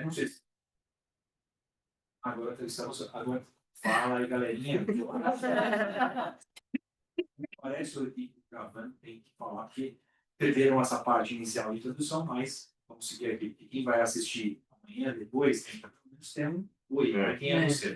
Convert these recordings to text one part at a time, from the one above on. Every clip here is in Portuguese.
Não sei se agora fala aí, galerinha. Parece o equipe gravando, tem que falar que perderam essa parte inicial de introdução, mas vamos seguir aqui. Quem vai assistir amanhã, depois, tem um oi, né? Quem é você?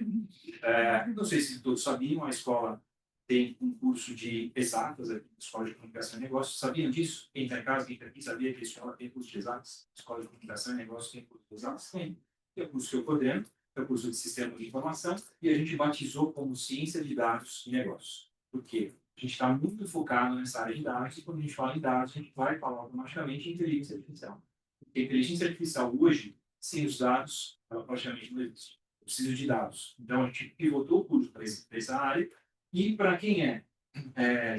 Não sei se todos sabiam, a escola tem um curso de exatas, aqui, Escola de Comunicação e Negócios. Sabiam disso? Quem está em casa, quem está aqui, sabia que a escola tem curso de exatas? Escola de Comunicação e Negócios tem curso de exatas? Tem. Tem o curso que eu coordeno, é o curso de Sistema de Informação, e a gente batizou como Ciência de Dados e Negócios. Por quê? A gente está muito focado nessa área de dados, e quando a gente fala em dados, a gente vai falar automaticamente em inteligência artificial. Porque a inteligência artificial hoje, sem os dados, ela praticamente não existe. Eu preciso de dados. Então, a gente pivotou o curso para essa área, e para quem é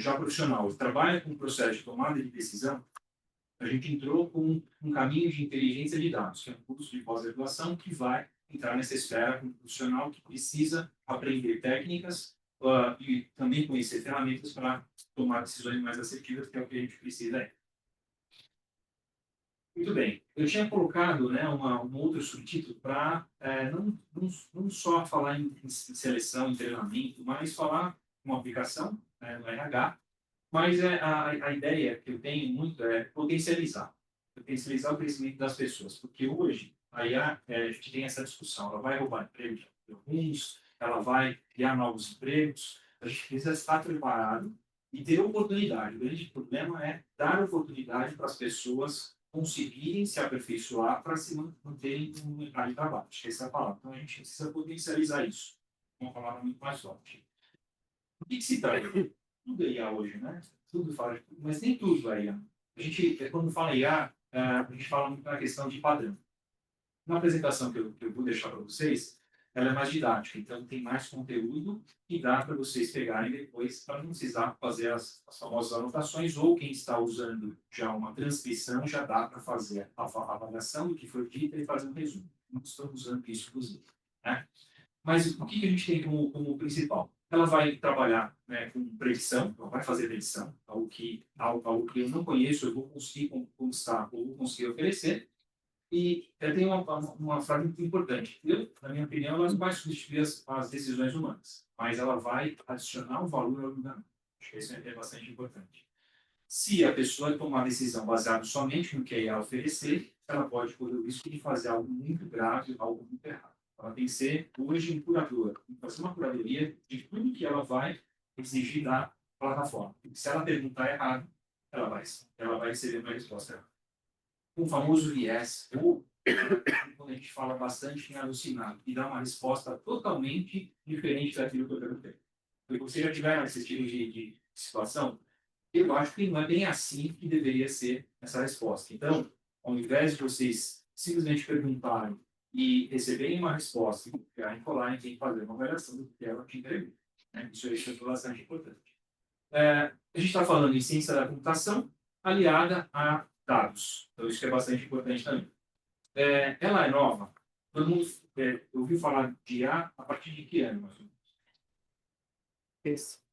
já profissional, trabalha com o processo de tomada de decisão, a gente entrou com um caminho de inteligência de dados, que é um curso de pós-graduação que vai entrar nessa esfera com um profissional que precisa aprender técnicas e também conhecer ferramentas para tomar decisões mais assertivas, que é o que a gente precisa aí. Muito bem. Eu tinha colocado, né, um outro subtítulo para não só falar em seleção, em treinamento, mas falar uma aplicação, né, no RH. Mas a ideia que eu tenho muito é potencializar o crescimento das pessoas, porque hoje a IA, a gente tem essa discussão, ela vai roubar emprego de alguns, ela vai criar novos empregos, a gente precisa estar preparado e ter oportunidade. O grande problema é dar oportunidade para as pessoas conseguirem se aperfeiçoar para se manterem no mercado de trabalho. Acho que essa é a palavra. Então a gente precisa potencializar isso. Uma palavra muito mais forte. O que se trata? Tudo é IA hoje, né? Tudo fala de tudo, mas nem tudo é IA. A gente, quando fala IA, a gente fala muito na questão de padrão. Na apresentação que eu vou deixar para vocês, ela é mais didática, então tem mais conteúdo e dá para vocês pegarem depois, para não precisar fazer as famosas anotações, ou quem está usando já uma transcrição, já dá para fazer a avaliação do que foi dito e fazer um resumo. Não estamos usando isso, inclusive. Né? Mas o que a gente tem como principal? Ela vai trabalhar, né, com predição, ela vai fazer predição, algo que eu não conheço, eu vou conseguir conquistar, ou vou conseguir oferecer. E ela tem uma frase muito importante. Na minha opinião, ela não vai substituir as decisões humanas, mas ela vai adicionar um valor ao julgamento. Acho que isso é bastante importante. Se a pessoa tomar a decisão baseada somente no que a IA oferecer, ela pode correr o risco de fazer algo muito grave, algo muito errado. Ela tem que ser, hoje, um curador. Tem que fazer uma curadoria de tudo que ela vai exigir da plataforma. E se ela perguntar errado, ela vai receber uma resposta errada. O famoso viés, ou quando a gente fala bastante em alucinado, e dá uma resposta totalmente diferente daquilo que eu perguntei. Porque você já tiver esse tipo de situação, eu acho que não é bem assim que deveria ser essa resposta. Então, ao invés de vocês simplesmente perguntarem e receberem uma resposta e ficarem colarem, tem que fazer uma avaliação do que ela te entregou. Né? Isso é bastante importante. A gente está falando em ciência da computação aliada a dados. Então, isso é bastante importante também. Ela é nova. Todo mundo ouviu falar de IA a partir de que ano? Isso.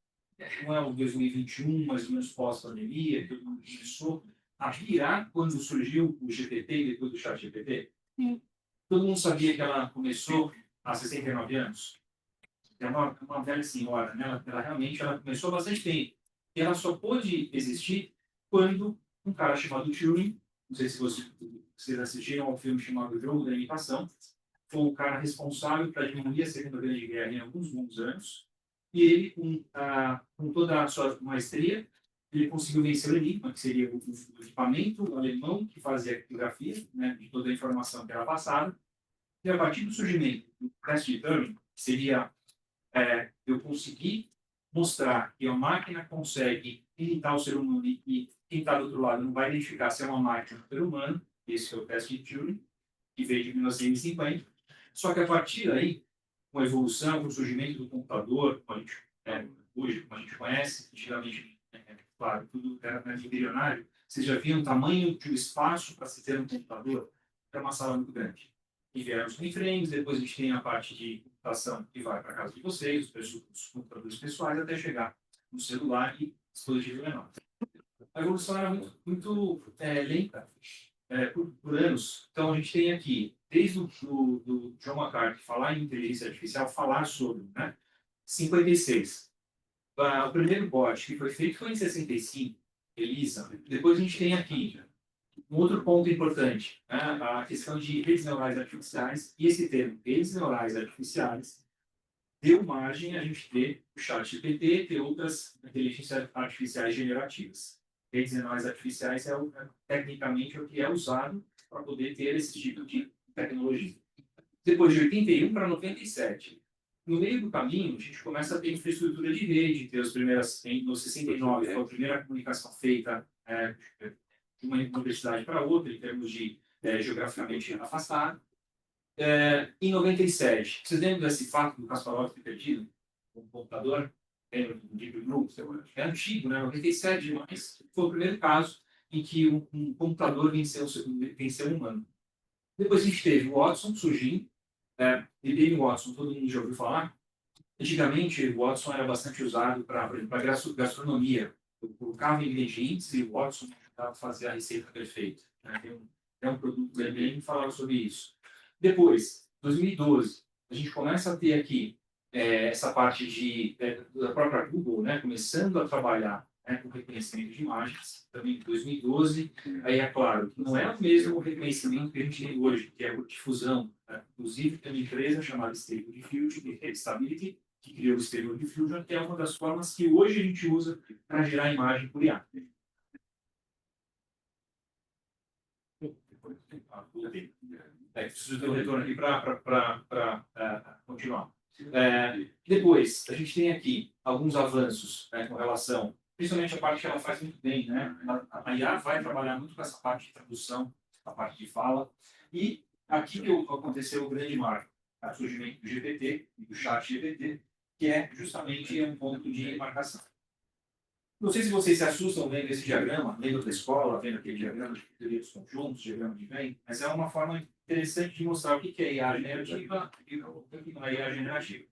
Não é o 2021, mais ou menos pós-pandemia, que todo mundo começou a virar quando surgiu o GPT e depois do chat GPT? Sim. Todo mundo sabia que ela começou há 69 anos? É uma velha senhora, né? Ela realmente começou há bastante tempo. E ela só pôde existir quando um cara chamado Turing, não sei se vocês assistiram ao filme chamado Jogo da Imitação, foi o cara responsável para diminuir a Segunda Grande Guerra em alguns bons anos, e ele, com toda a sua maestria, ele conseguiu vencer o Enigma, que seria o equipamento alemão que fazia a criptografia, né, de toda a informação que era passada, e a partir do surgimento do teste de Turing, que seria eu conseguir mostrar que a máquina consegue imitar o ser humano e quem está do outro lado não vai identificar se é uma máquina ou um ser humano, esse é o teste de Turing, que veio de 1950. Só que a partir daí, com a evolução, com o surgimento do computador, como a gente, hoje, como a gente conhece, antigamente, claro, tudo era mais embrionário, vocês já viam o tamanho do espaço para se ter um computador? Era uma sala muito grande. E vieram os mainframes, depois a gente tem a parte de computação que vai para a casa de vocês, os computadores pessoais, até chegar no celular e dispositivo menor. A evolução era muito lenta, por anos. Então, a gente tem aqui desde do John McCarthy falar em inteligência artificial, falar sobre, né? 56. O primeiro bot que foi feito foi em 65, ELISA. Depois a gente tem aqui um outro ponto importante, né? A questão de redes neurais artificiais, e esse termo, redes neurais artificiais, deu margem a gente ter o ChatGPT, ter outras inteligências artificiais generativas. Redes neurais artificiais tecnicamente, o que é usado para poder ter esse tipo de tecnologia. Depois de 81 para 97. No meio do caminho, a gente começa a ter infraestrutura de rede, ter as primeiras, no 69, foi a primeira comunicação feita de uma universidade para outra, em termos de geograficamente afastado. Em 97, vocês lembram desse fato do Kasparov ter perdido o computador? Lembra do Deep Blue? É antigo, né? 97, mas foi o primeiro caso em que um computador venceu um humano. Depois a gente teve o Watson surgindo, IBM Watson, todo mundo já ouviu falar. Antigamente, o Watson era bastante usado para gastronomia. Eu colocava ingredientes e o Watson ajudava a fazer a receita perfeita. Né? Tem um produto da IBM que falava sobre isso. Depois, 2012, a gente começa a ter aqui essa parte da própria Google, né, começando a trabalhar, né, com reconhecimento de imagens, também em 2012. Aí, é claro, não é o mesmo reconhecimento que a gente tem hoje, que é a difusão. Né? Inclusive, tem uma empresa chamada Stable Diffusion, de Stability, que criou o Stable Diffusion, que é uma das formas que hoje a gente usa para gerar imagem por IA. Preciso ter um retorno aqui para continuar. Depois, a gente tem aqui alguns avanços com relação, principalmente a parte que ela faz muito bem, né? A IA vai trabalhar muito com essa parte de tradução, a parte de fala, e aqui que aconteceu o grande marco, o surgimento do GPT e do chat GPT, que é justamente um ponto de marcação. Não sei se vocês se assustam vendo esse diagrama, lendo da escola, vendo aquele diagrama de teoria dos conjuntos, diagrama de Venn, mas é uma forma interessante de mostrar o que é IA generativa e o que não é IA generativa.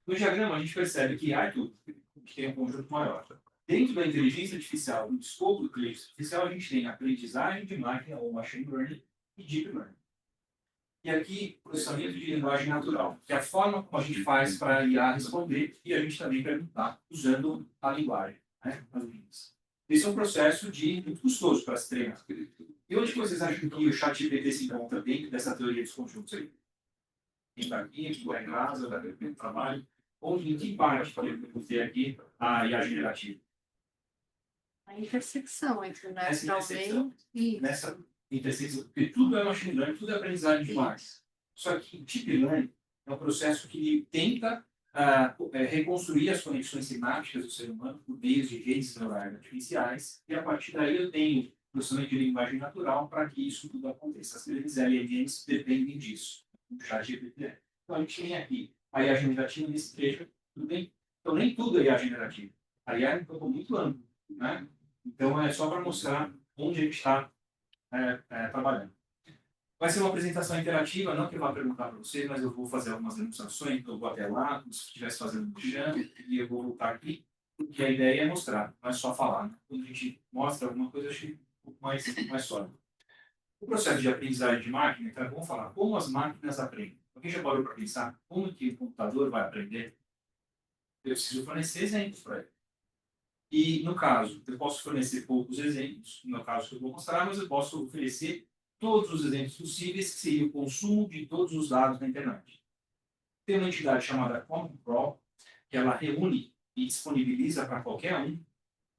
No diagrama, a gente percebe que IA é tudo, que tem um conjunto maior. Dentro da inteligência artificial, no escopo da inteligência artificial, a gente tem aprendizagem de máquina, ou machine learning, e deep learning. E aqui, processamento de linguagem natural, que é a forma como a gente faz para a IA responder e a gente também perguntar usando a linguagem, né, as línguas. Esse é um processo muito custoso para se treinar. E onde que vocês acham que o ChatGPT se encontra dentro dessa teoria dos conjuntos aí? Quem está aqui, quem está em casa, está no trabalho, ou em que parte podemos ter aqui a IA generativa? A intersecção entre o Nessa natural e nessa intersecção, porque tudo é machine learning, tudo é aprendizagem de máquinas. Só que o deep learning é um processo que tenta reconstruir as conexões sinápticas do ser humano por meio de redes neurais artificiais, e a partir daí eu tenho processamento de linguagem natural para que isso tudo aconteça. As grandes LLMs dependem disso. O ChatGPT. Então a gente tem aqui a IA generativa nesse trecho, tudo bem? Então nem tudo é IA generativa. A IA é um campo muito amplo, né? Então é só para mostrar onde a gente está trabalhando. Vai ser uma apresentação interativa, não que eu vá perguntar para vocês, mas eu vou fazer algumas demonstrações, então eu vou até lá, como se estivesse fazendo no chão, e eu vou voltar aqui, porque a ideia é mostrar, não é só falar. Né? Quando a gente mostra alguma coisa, eu achei um pouco mais sólido. O processo de aprendizagem de máquina, então, vamos falar como as máquinas aprendem. Alguém já parou para pensar como que o computador vai aprender? Eu preciso fornecer exemplos para ele. E, no caso, eu posso fornecer poucos exemplos, no caso que eu vou mostrar, mas eu posso oferecer todos os exemplos possíveis, que seria o consumo de todos os dados na internet. Tem uma entidade chamada Common Crawl, que ela reúne e disponibiliza para qualquer um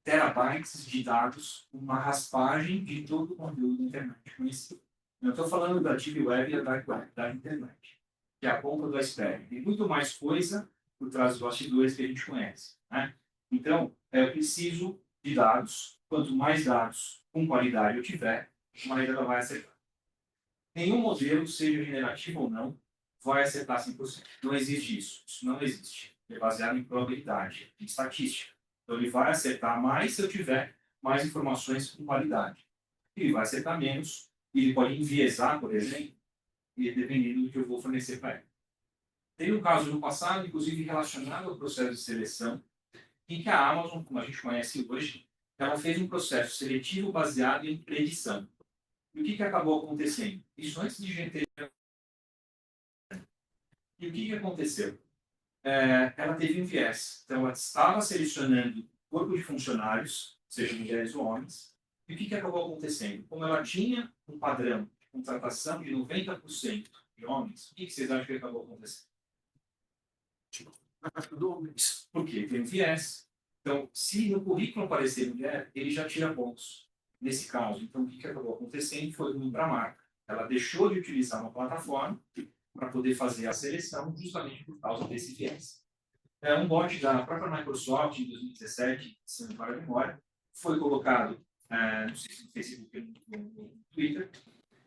terabytes de dados, uma raspagem de todo o conteúdo da internet conhecido. Eu estou falando da Deep Web e da Dark Web, da internet, que é a ponta do iceberg. Tem muito mais coisa por trás dos bastidores que a gente conhece. Né? Então, eu preciso de dados. Quanto mais dados com qualidade eu tiver, mais ela vai acertar. Nenhum modelo, seja generativo ou não, vai acertar 100%. Não existe isso. Isso não existe. É baseado em probabilidade, em estatística. Então, ele vai acertar mais se eu tiver mais informações com qualidade. Ele vai acertar menos, e ele pode enviesar, por exemplo, e dependendo do que eu vou fornecer para ele. Tem um caso no passado, inclusive relacionado ao processo de seleção, em que a Amazon, como a gente conhece hoje, ela fez um processo seletivo baseado em predição. E o que acabou acontecendo? Isso antes de gente ter E o que aconteceu? Ela teve um viés. Então, ela estava selecionando corpo de funcionários, seja mulheres ou homens, e o que acabou acontecendo? Como ela tinha um padrão de contratação de 90% de homens, o que vocês acham que acabou acontecendo? Por quê? Tem um viés. Então, se no currículo aparecer mulher, ele já tira pontos. Nesse caso, então, o que acabou acontecendo foi ruim para a marca. Ela deixou de utilizar uma plataforma para poder fazer a seleção justamente por causa desse viés. Um bot da própria Microsoft, em 2017, se não para a memória, foi colocado, não sei se no Facebook ou no Twitter,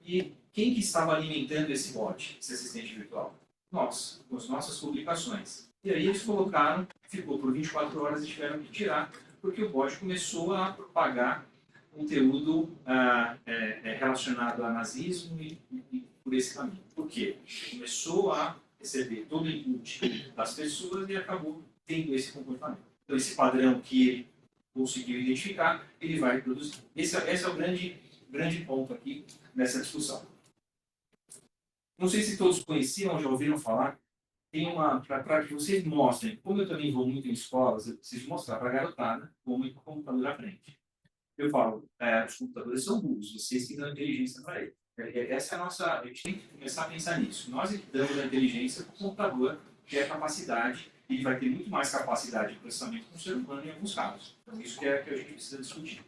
e quem que estava alimentando esse bot, esse assistente virtual? Nós, com as nossas publicações. E aí eles colocaram, ficou por 24 horas e tiveram que tirar, porque o bot começou a propagar conteúdo relacionado a nazismo e por esse caminho. Por quê? Começou a receber todo o input das pessoas e acabou tendo esse comportamento. Então, esse padrão que ele conseguiu identificar, ele vai produzir. Esse é o grande ponto aqui nessa discussão. Não sei se todos conheciam, já ouviram falar, tem para que vocês mostrem, como eu também vou muito em escolas, eu preciso mostrar para a garotada como é que o computador aprende. Eu falo, os computadores são burros, vocês que dão inteligência para ele. Essa é a nossa. A gente tem que começar a pensar nisso. Nós é que damos a inteligência para o computador, que é a capacidade, e ele vai ter muito mais capacidade de processamento que o ser humano em alguns casos. Então, isso que a gente precisa discutir.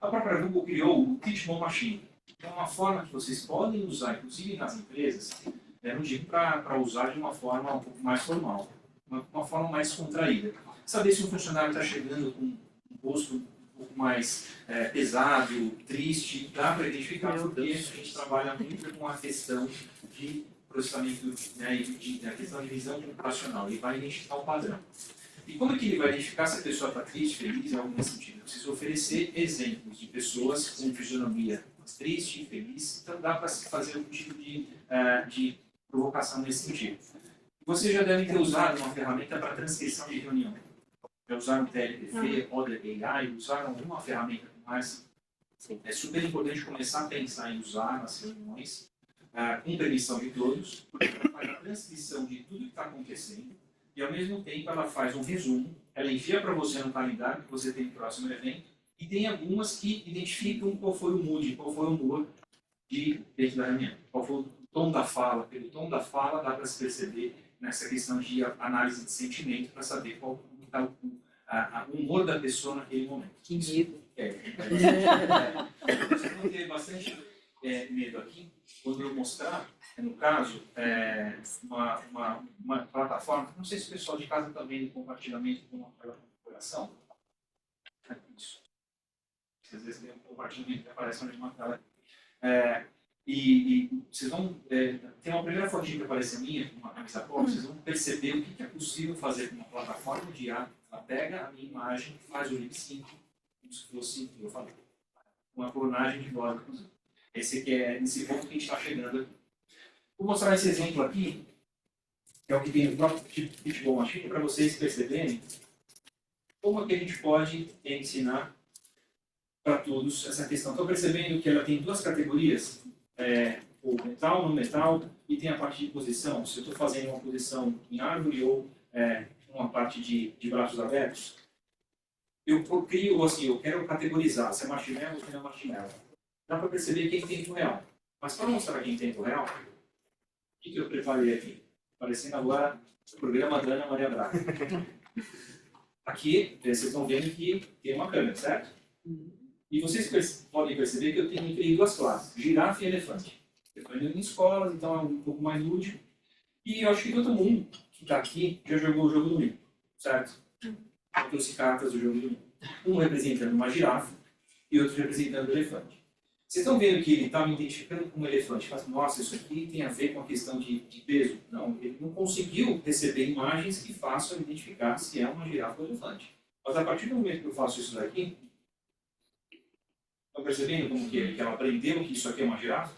A própria Google criou o Teachable Machine. É uma forma que vocês podem usar, inclusive nas empresas, não digo para usar de uma forma um pouco mais formal, uma forma mais contraída. Saber se um funcionário está chegando com um rosto um pouco mais pesado, triste, dá para identificar, porque a gente trabalha muito com a questão de processamento, e a questão de visão computacional. Ele vai identificar o padrão. E como é que ele vai identificar se a pessoa está triste, feliz, algo nesse sentido? Eu preciso oferecer exemplos de pessoas com fisionomia triste, feliz, então dá para se fazer algum tipo de provocação nesse sentido. Vocês já devem ter usado uma ferramenta para transcrição de reunião. Já usaram o TLDF, Other AI, usaram alguma ferramenta como essa? Sim. É super importante começar a pensar em usar nas reuniões, com permissão de todos, porque ela faz a transcrição de tudo que está acontecendo, e ao mesmo tempo ela faz um resumo, ela envia para você no calendário que você tem no próximo evento, e tem algumas que identificam qual foi o mood, qual foi o humor dentro da reunião, qual foi o tom da fala. Pelo tom da fala dá para se perceber nessa questão de análise de sentimento para saber qual está o humor da pessoa naquele momento. Que medo. Vocês vão ter bastante medo aqui quando eu mostrar, no caso, uma plataforma, não sei se o pessoal de casa está vendo compartilhamento com aquela configuração. Isso. Às vezes tem um compartilhamento que aparece onde uma tela. E vocês vão. Tem uma primeira fotinha que aparece minha, uma camisa pop, vocês vão perceber o que é possível fazer com uma plataforma de IA. Ela pega a minha imagem, faz o lip sync, como se fosse, eu falei, uma clonagem de voz. Esse aqui é nesse ponto que a gente está chegando aqui. Vou mostrar esse exemplo aqui, que é o que tem no próprio Teachable Machine, para vocês perceberem como é que a gente pode ensinar para todos essa questão. Estão percebendo que ela tem duas categorias, o metal, não metal, e tem a parte de posição. Se eu estou fazendo uma posição em árvore ou uma parte de braços abertos, eu crio assim, eu quero categorizar se é marshmallow ou se não é marshmallow. Dá para perceber que é em tempo real. Mas para mostrar aqui em tempo real, o que eu preparei aqui? Aparecendo agora o programa da Ana Maria Braga. Aqui, vocês estão vendo que tem uma câmera, certo? E vocês podem perceber que eu tenho em duas classes, girafa e elefante. Eu estou indo em escolas, então é um pouco mais lúdico. E eu acho que todo mundo que está aqui já jogou o jogo do milho, certo? Eu trouxe cartas do jogo do milho. Um representando uma girafa e outro representando o elefante. Vocês estão vendo que ele está me identificando como elefante. Fala, nossa, isso aqui tem a ver com a questão de peso. Não, ele não conseguiu receber imagens que façam identificar se é uma girafa ou elefante. Mas a partir do momento que eu faço isso daqui, estão percebendo como que ela aprendeu que isso aqui é uma girafa?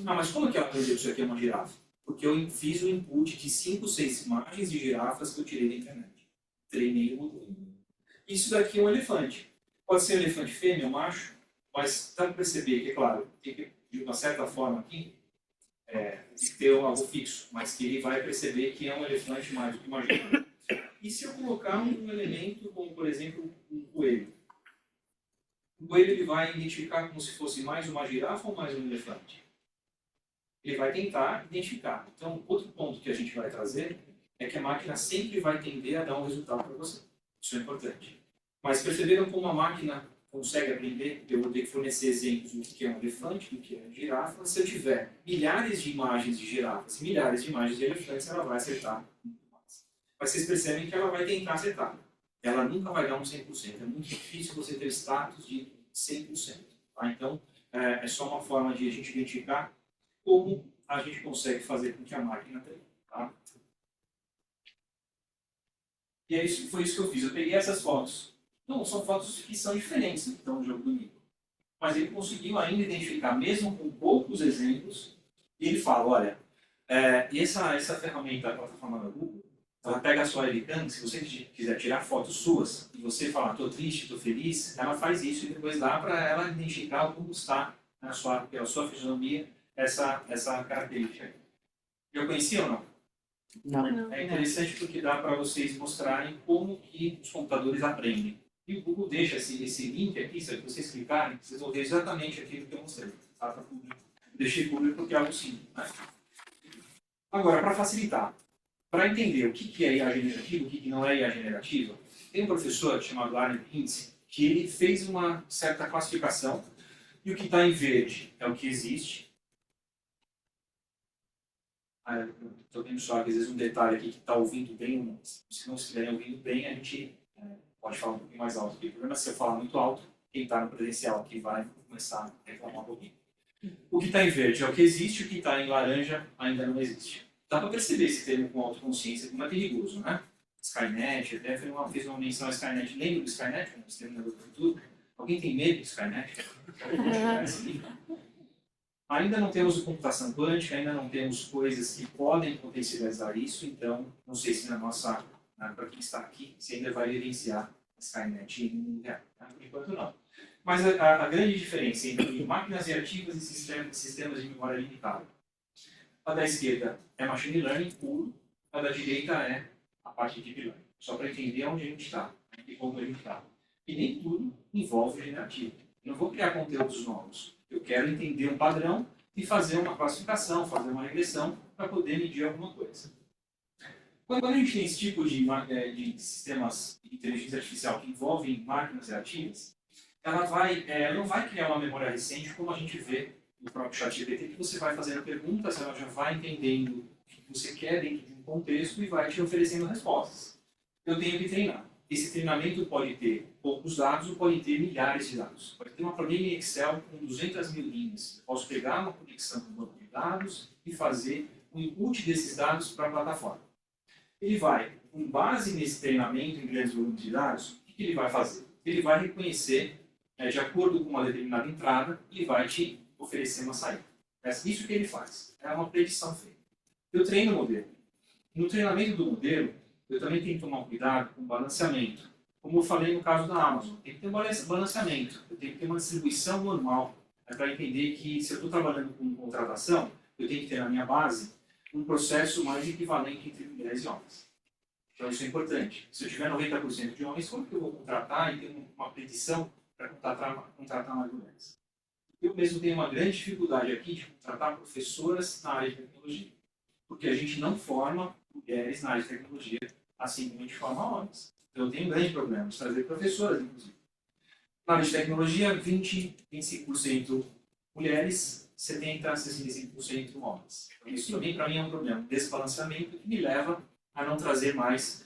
Ah, mas como que ela aprendeu que isso aqui é uma girafa? Porque eu fiz o input de 5, 6 imagens de girafas que eu tirei da internet. Treinei o motor. Isso daqui é um elefante. Pode ser um elefante fêmea ou macho, mas dá para perceber que, é claro, tem que, de uma certa forma aqui, de ter algo fixo, mas que ele vai perceber que é um elefante mais do que uma girafa. E se eu colocar um elemento como, por exemplo, um coelho? O coelho ele vai identificar como se fosse mais uma girafa ou mais um elefante? Ele vai tentar identificar. Então, outro ponto que a gente vai trazer é que a máquina sempre vai tender a dar um resultado para você. Isso é importante. Mas perceberam como a máquina consegue aprender? Eu vou ter que fornecer exemplos do que é um elefante, do que é uma girafa. Se eu tiver milhares de imagens de girafas, milhares de imagens de elefantes, ela vai acertar muito mais. Mas vocês percebem que ela vai tentar acertar. Ela nunca vai dar um 100%. É muito difícil você ter status de 100%. Tá? Então, é só uma forma de a gente identificar como a gente consegue fazer com que a máquina tenha. Tá? E foi isso que eu fiz. Eu peguei essas fotos. Não, são fotos que são diferentes do que estão no jogo do Nico. Mas ele conseguiu ainda identificar, mesmo com poucos exemplos, e ele fala, olha, essa ferramenta da plataforma da Google, ela pega a sua webcam, se você quiser tirar fotos suas, e você falar, estou triste, estou feliz, ela faz isso e depois dá para ela identificar como está pela sua fisionomia essa característica. Eu conhecia ou não? Não. É interessante porque dá para vocês mostrarem como que os computadores aprendem. E o Google deixa esse link aqui, se vocês clicarem, vocês vão ver exatamente aquilo que eu mostrei. Tá? Para público. Deixei público porque é algo simples. Né? Agora, para facilitar, para entender o que é IA generativa, o que não é IA generativa, tem um professor chamado Arne Pintz, que ele fez uma certa classificação, e o que está em verde é o que existe. Estou vendo só, às vezes, um detalhe aqui que está ouvindo bem, se não estiverem ouvindo bem, a gente pode falar um pouquinho mais alto. O problema é se eu falar muito alto, quem está no presencial aqui vai começar a reclamar um pouquinho. O que está em verde é o que existe, o que está em laranja ainda não existe. Dá para perceber esse termo com autoconsciência como é perigoso, né? Skynet, até fez uma menção a Skynet. Lembra do Skynet, o Exterminador do Futuro? Alguém tem medo do Skynet? Ainda não temos computação quântica, ainda não temos coisas que podem potencializar isso, então não sei se para quem está aqui, se ainda vai vivenciar a Skynet no mundo real. Por enquanto não. Mas a grande diferença entre máquinas reativas e sistemas de memória limitada. A da esquerda é machine learning puro, a da direita é a parte de deep learning. Só para entender onde a gente está e como a gente está. E nem tudo envolve generativo. Eu não vou criar conteúdos novos. Eu quero entender um padrão e fazer uma classificação, fazer uma regressão para poder medir alguma coisa. Quando a gente tem esse tipo de sistemas de inteligência artificial que envolvem máquinas reativas, ela não vai criar uma memória recente como a gente vê no próprio ChatGPT, que você vai fazendo perguntas, ela já vai entendendo o que você quer dentro de um contexto e vai te oferecendo respostas. Eu tenho que treinar. Esse treinamento pode ter poucos dados ou pode ter milhares de dados. Pode ter uma planilha em Excel com 200 mil linhas. Eu posso pegar uma conexão com um banco de dados e fazer o input desses dados para a plataforma. Ele vai, com base nesse treinamento em grandes volumes de dados, o que ele vai fazer? Ele vai reconhecer, de acordo com uma determinada entrada, e vai te oferecer uma saída. É isso que ele faz. É uma predição feita. Eu treino o modelo. No treinamento do modelo, eu também tenho que tomar cuidado com o balanceamento. Como eu falei no caso da Amazon, tem que ter um balanceamento, eu tenho que ter uma distribuição normal, para entender que se eu estou trabalhando com contratação, eu tenho que ter na minha base um processo mais equivalente entre mulheres e homens. Então isso é importante. Se eu tiver 90% de homens, como que eu vou contratar e ter uma predição para contratar mais mulheres? Eu mesmo tenho uma grande dificuldade aqui de contratar professoras na área de tecnologia, porque a gente não forma mulheres na área de tecnologia assim como a gente forma homens. Então eu tenho um grande problema de trazer professoras, inclusive. Na área de tecnologia, 25% mulheres, 65% homens. Então, isso também, para mim, é um problema, um desbalanceamento que me leva a não trazer mais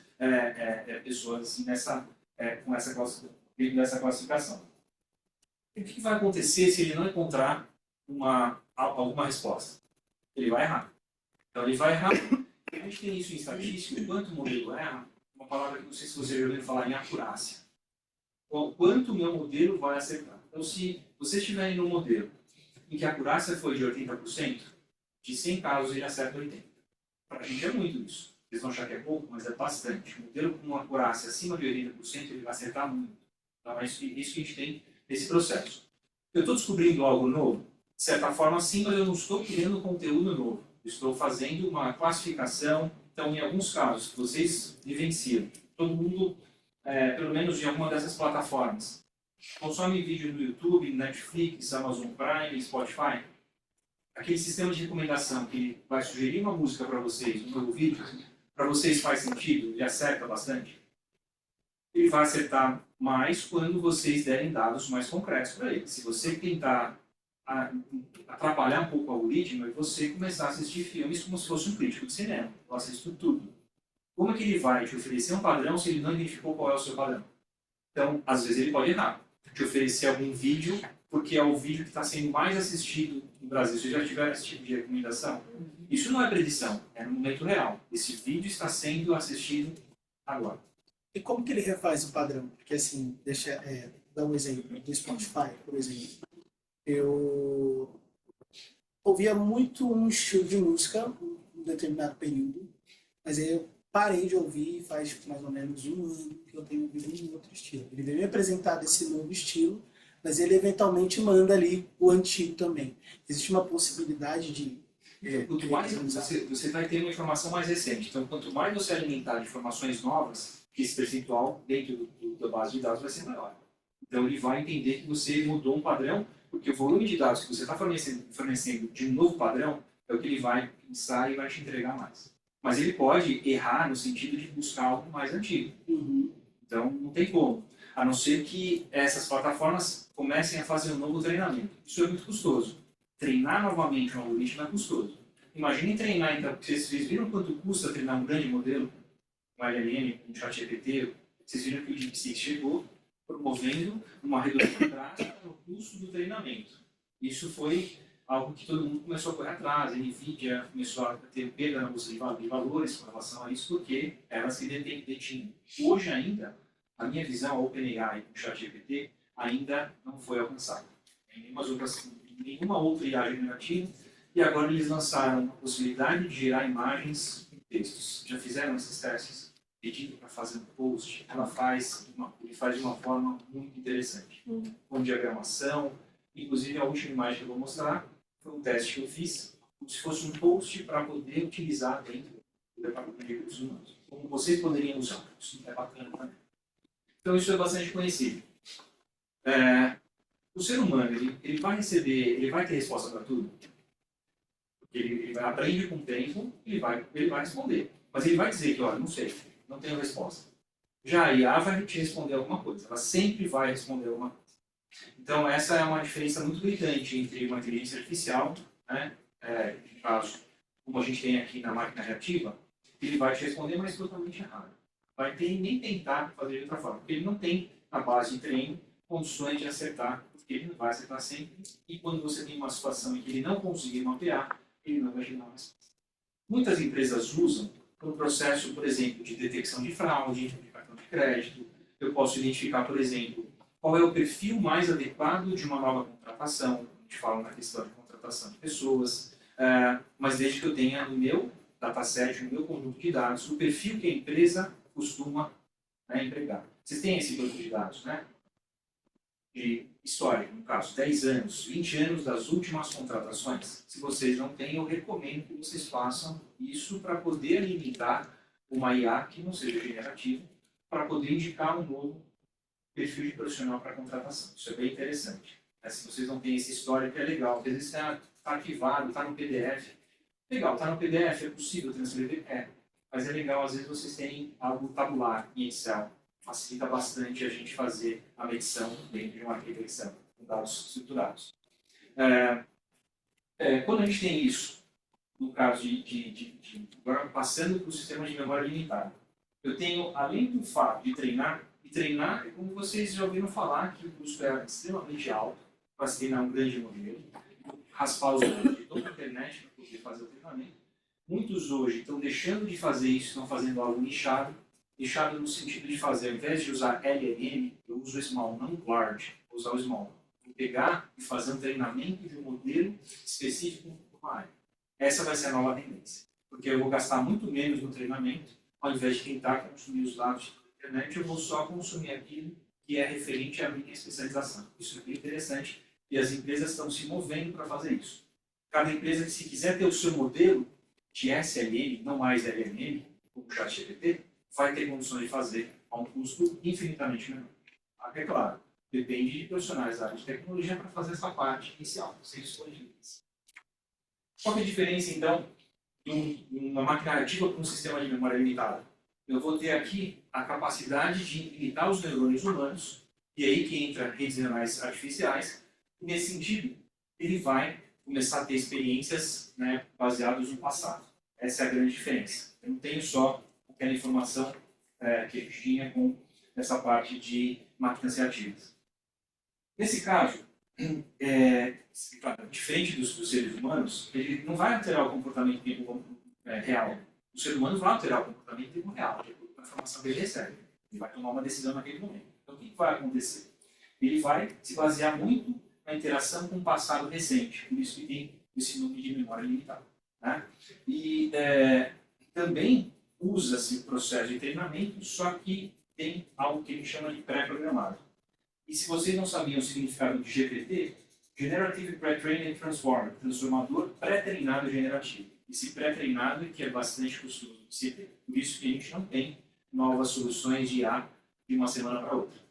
pessoas assim, com essa classificação. E o que vai acontecer se ele não encontrar alguma resposta? Ele vai errar. Então, ele vai errar. A gente tem isso em estatística, quanto o modelo erra, uma palavra que não sei se você já ouviu falar em acurácia. Quanto o meu modelo vai acertar. Então, se vocês estiverem no modelo em que a acurácia foi de 80%, de 100 casos ele acerta 80%. Para a gente é muito isso. Vocês vão achar que é pouco, mas é bastante. O modelo com uma acurácia acima de 80%, ele vai acertar muito. Então, é isso que a gente tem nesse processo. Eu estou descobrindo algo novo? de certa forma, sim, mas eu não estou criando conteúdo novo. Eu estou fazendo uma classificação. Então, em alguns casos, que vocês vivenciam, todo mundo, pelo menos em alguma dessas plataformas, consome vídeo no YouTube, Netflix, Amazon Prime, Spotify. Aquele sistema de recomendação que vai sugerir uma música para vocês, um novo vídeo, para vocês faz sentido? Ele acerta bastante? Ele vai acertar mais quando vocês derem dados mais concretos para ele. Se você tentar atrapalhar um pouco o algoritmo, é você começar a assistir filmes como se fosse um crítico de cinema. Eu assisto tudo. Como é que ele vai te oferecer um padrão se ele não identificou qual é o seu padrão? Então, às vezes ele pode errar. Te oferecer algum vídeo, porque é o vídeo que está sendo mais assistido no Brasil. Vocês já tiveram esse tipo de recomendação? Isso não é predição, é no momento real. Esse vídeo está sendo assistido agora. E como que ele refaz o padrão? Porque assim, deixa dar um exemplo do Spotify, por exemplo. Eu ouvia muito um estilo de música em um determinado período, mas aí eu parei de ouvir faz mais ou menos um ano que eu tenho ouvido um outro estilo. Ele veio me apresentar desse novo estilo, mas ele eventualmente manda ali o antigo também. Existe uma possibilidade de... Quanto mais você vai ter uma informação mais recente. Então, quanto mais você alimentar de informações novas, que esse percentual dentro da base de dados vai ser maior. Então, ele vai entender que você mudou um padrão, porque o volume de dados que você está fornecendo de um novo padrão é o que ele vai pensar e vai te entregar mais. Mas ele pode errar no sentido de buscar algo mais antigo. Então, não tem como. A não ser que essas plataformas comecem a fazer um novo treinamento. Isso é muito custoso. Treinar novamente um algoritmo é custoso. Imaginem treinar, então, vocês viram quanto custa treinar um grande modelo, um LLM, um ChatGPT? Vocês viram que o DeepSeek chegou promovendo uma redução drástica no custo do treinamento. Isso foi algo que todo mundo começou a correr atrás. A NVIDIA começou a ter perda na bolsa de valores com relação a isso, porque elas se detinham. Hoje ainda, a minha visão, a OpenAI e o ChatGPT ainda não foi alcançada. Nenhuma outra IA generativa, e agora eles lançaram a possibilidade de gerar imagens em textos. Já fizeram esses testes? Pedindo para fazer um post, ele faz de uma forma muito interessante. Com diagramação, inclusive a última imagem que eu vou mostrar foi um teste que eu fiz, como se fosse um post para poder utilizar dentro do departamento de recursos humanos. Como vocês poderiam usar. Isso é bacana também. Então isso é bastante conhecido. O ser humano, ele vai ter resposta para tudo. Ele aprende com o tempo, ele vai responder. Mas ele vai dizer que, olha, não sei, não tenho resposta. Já a IA vai te responder alguma coisa, ela sempre vai responder alguma coisa. Então, essa é uma diferença muito gritante entre uma inteligência artificial, né, no caso, como a gente tem aqui na máquina reativa, ele vai te responder, mas totalmente errado. Vai nem tentar fazer de outra forma, porque ele não tem, na base de treino, condições de acertar, porque ele não vai acertar sempre, e quando você tem uma situação em que ele não conseguir mapear, ele não vai gerar uma resposta. Muitas empresas usam um processo, por exemplo, de detecção de fraude, de cartão de crédito. Eu posso identificar, por exemplo, qual é o perfil mais adequado de uma nova contratação. A gente fala na questão de contratação de pessoas, mas desde que eu tenha no meu dataset, no meu conjunto de dados, o perfil que a empresa costuma empregar. Vocês têm esse banco de dados, né? De história, no caso, 10 anos, 20 anos das últimas contratações. Se vocês não têm, eu recomendo que vocês façam isso para poder alimentar uma IA que não seja generativa, para poder indicar um novo perfil de profissional para contratação. Isso é bem interessante. Se vocês não têm esse histórico, é legal. Às vezes está arquivado, está no PDF. Legal, está no PDF, é possível transcrever? É. Mas é legal, às vezes, vocês terem algo tabular em Excel. Facilita bastante a gente fazer a medição dentro de uma arquivo Excel, com dados estruturados. Quando a gente tem isso, no caso agora passando para o sistema de memória limitada, eu tenho, além do fato de treinar, e treinar, como vocês já ouviram falar, que o custo é extremamente alto para se treinar um grande modelo, raspar os dados de toda a internet para poder fazer o treinamento. Muitos hoje estão deixando de fazer isso, estão fazendo algo nichado no sentido de fazer, ao invés de usar LLM, eu uso o small, não large, vou usar o small. Vou pegar e fazer um treinamento de um modelo específico para uma área. Essa vai ser a nova tendência, porque eu vou gastar muito menos no treinamento, ao invés de tentar consumir os dados da internet, eu vou só consumir aquilo que é referente à minha especialização. Isso é bem interessante, e as empresas estão se movendo para fazer isso. Cada empresa, se quiser ter o seu modelo de SLM, não mais LLM, como o ChatGPT, vai ter condições de fazer a um custo infinitamente menor. É claro, depende de profissionais da área de tecnologia para fazer essa parte inicial, sem escolhidas. Qual que é a diferença, então, de uma máquina ativa com um sistema de memória limitada? Eu vou ter aqui a capacidade de limitar os neurônios humanos, e aí que entra redes neurais artificiais, e nesse sentido, ele vai começar a ter experiências, né, baseadas no passado. Essa é a grande diferença. Eu não tenho só aquela informação que a gente tinha com essa parte de máquinas reativas. Nesse caso, diferente dos seres humanos, ele não vai alterar o comportamento em tempo real. O ser humano vai alterar o comportamento em tempo real, de acordo com a informação que ele recebe. Ele vai tomar uma decisão naquele momento. Então, o que vai acontecer? Ele vai se basear muito na interação com o passado recente, por isso que tem esse número de memória limitada. Né? E também usa-se o processo de treinamento, só que tem algo que a gente chama de pré-programado. E se vocês não sabiam o significado de GPT, Generative Pre-Trained Transformer, transformador pré-treinado generativo. Esse pré-treinado é que é bastante custoso de se ter. Por isso que a gente não tem novas soluções de IA de uma semana para outra.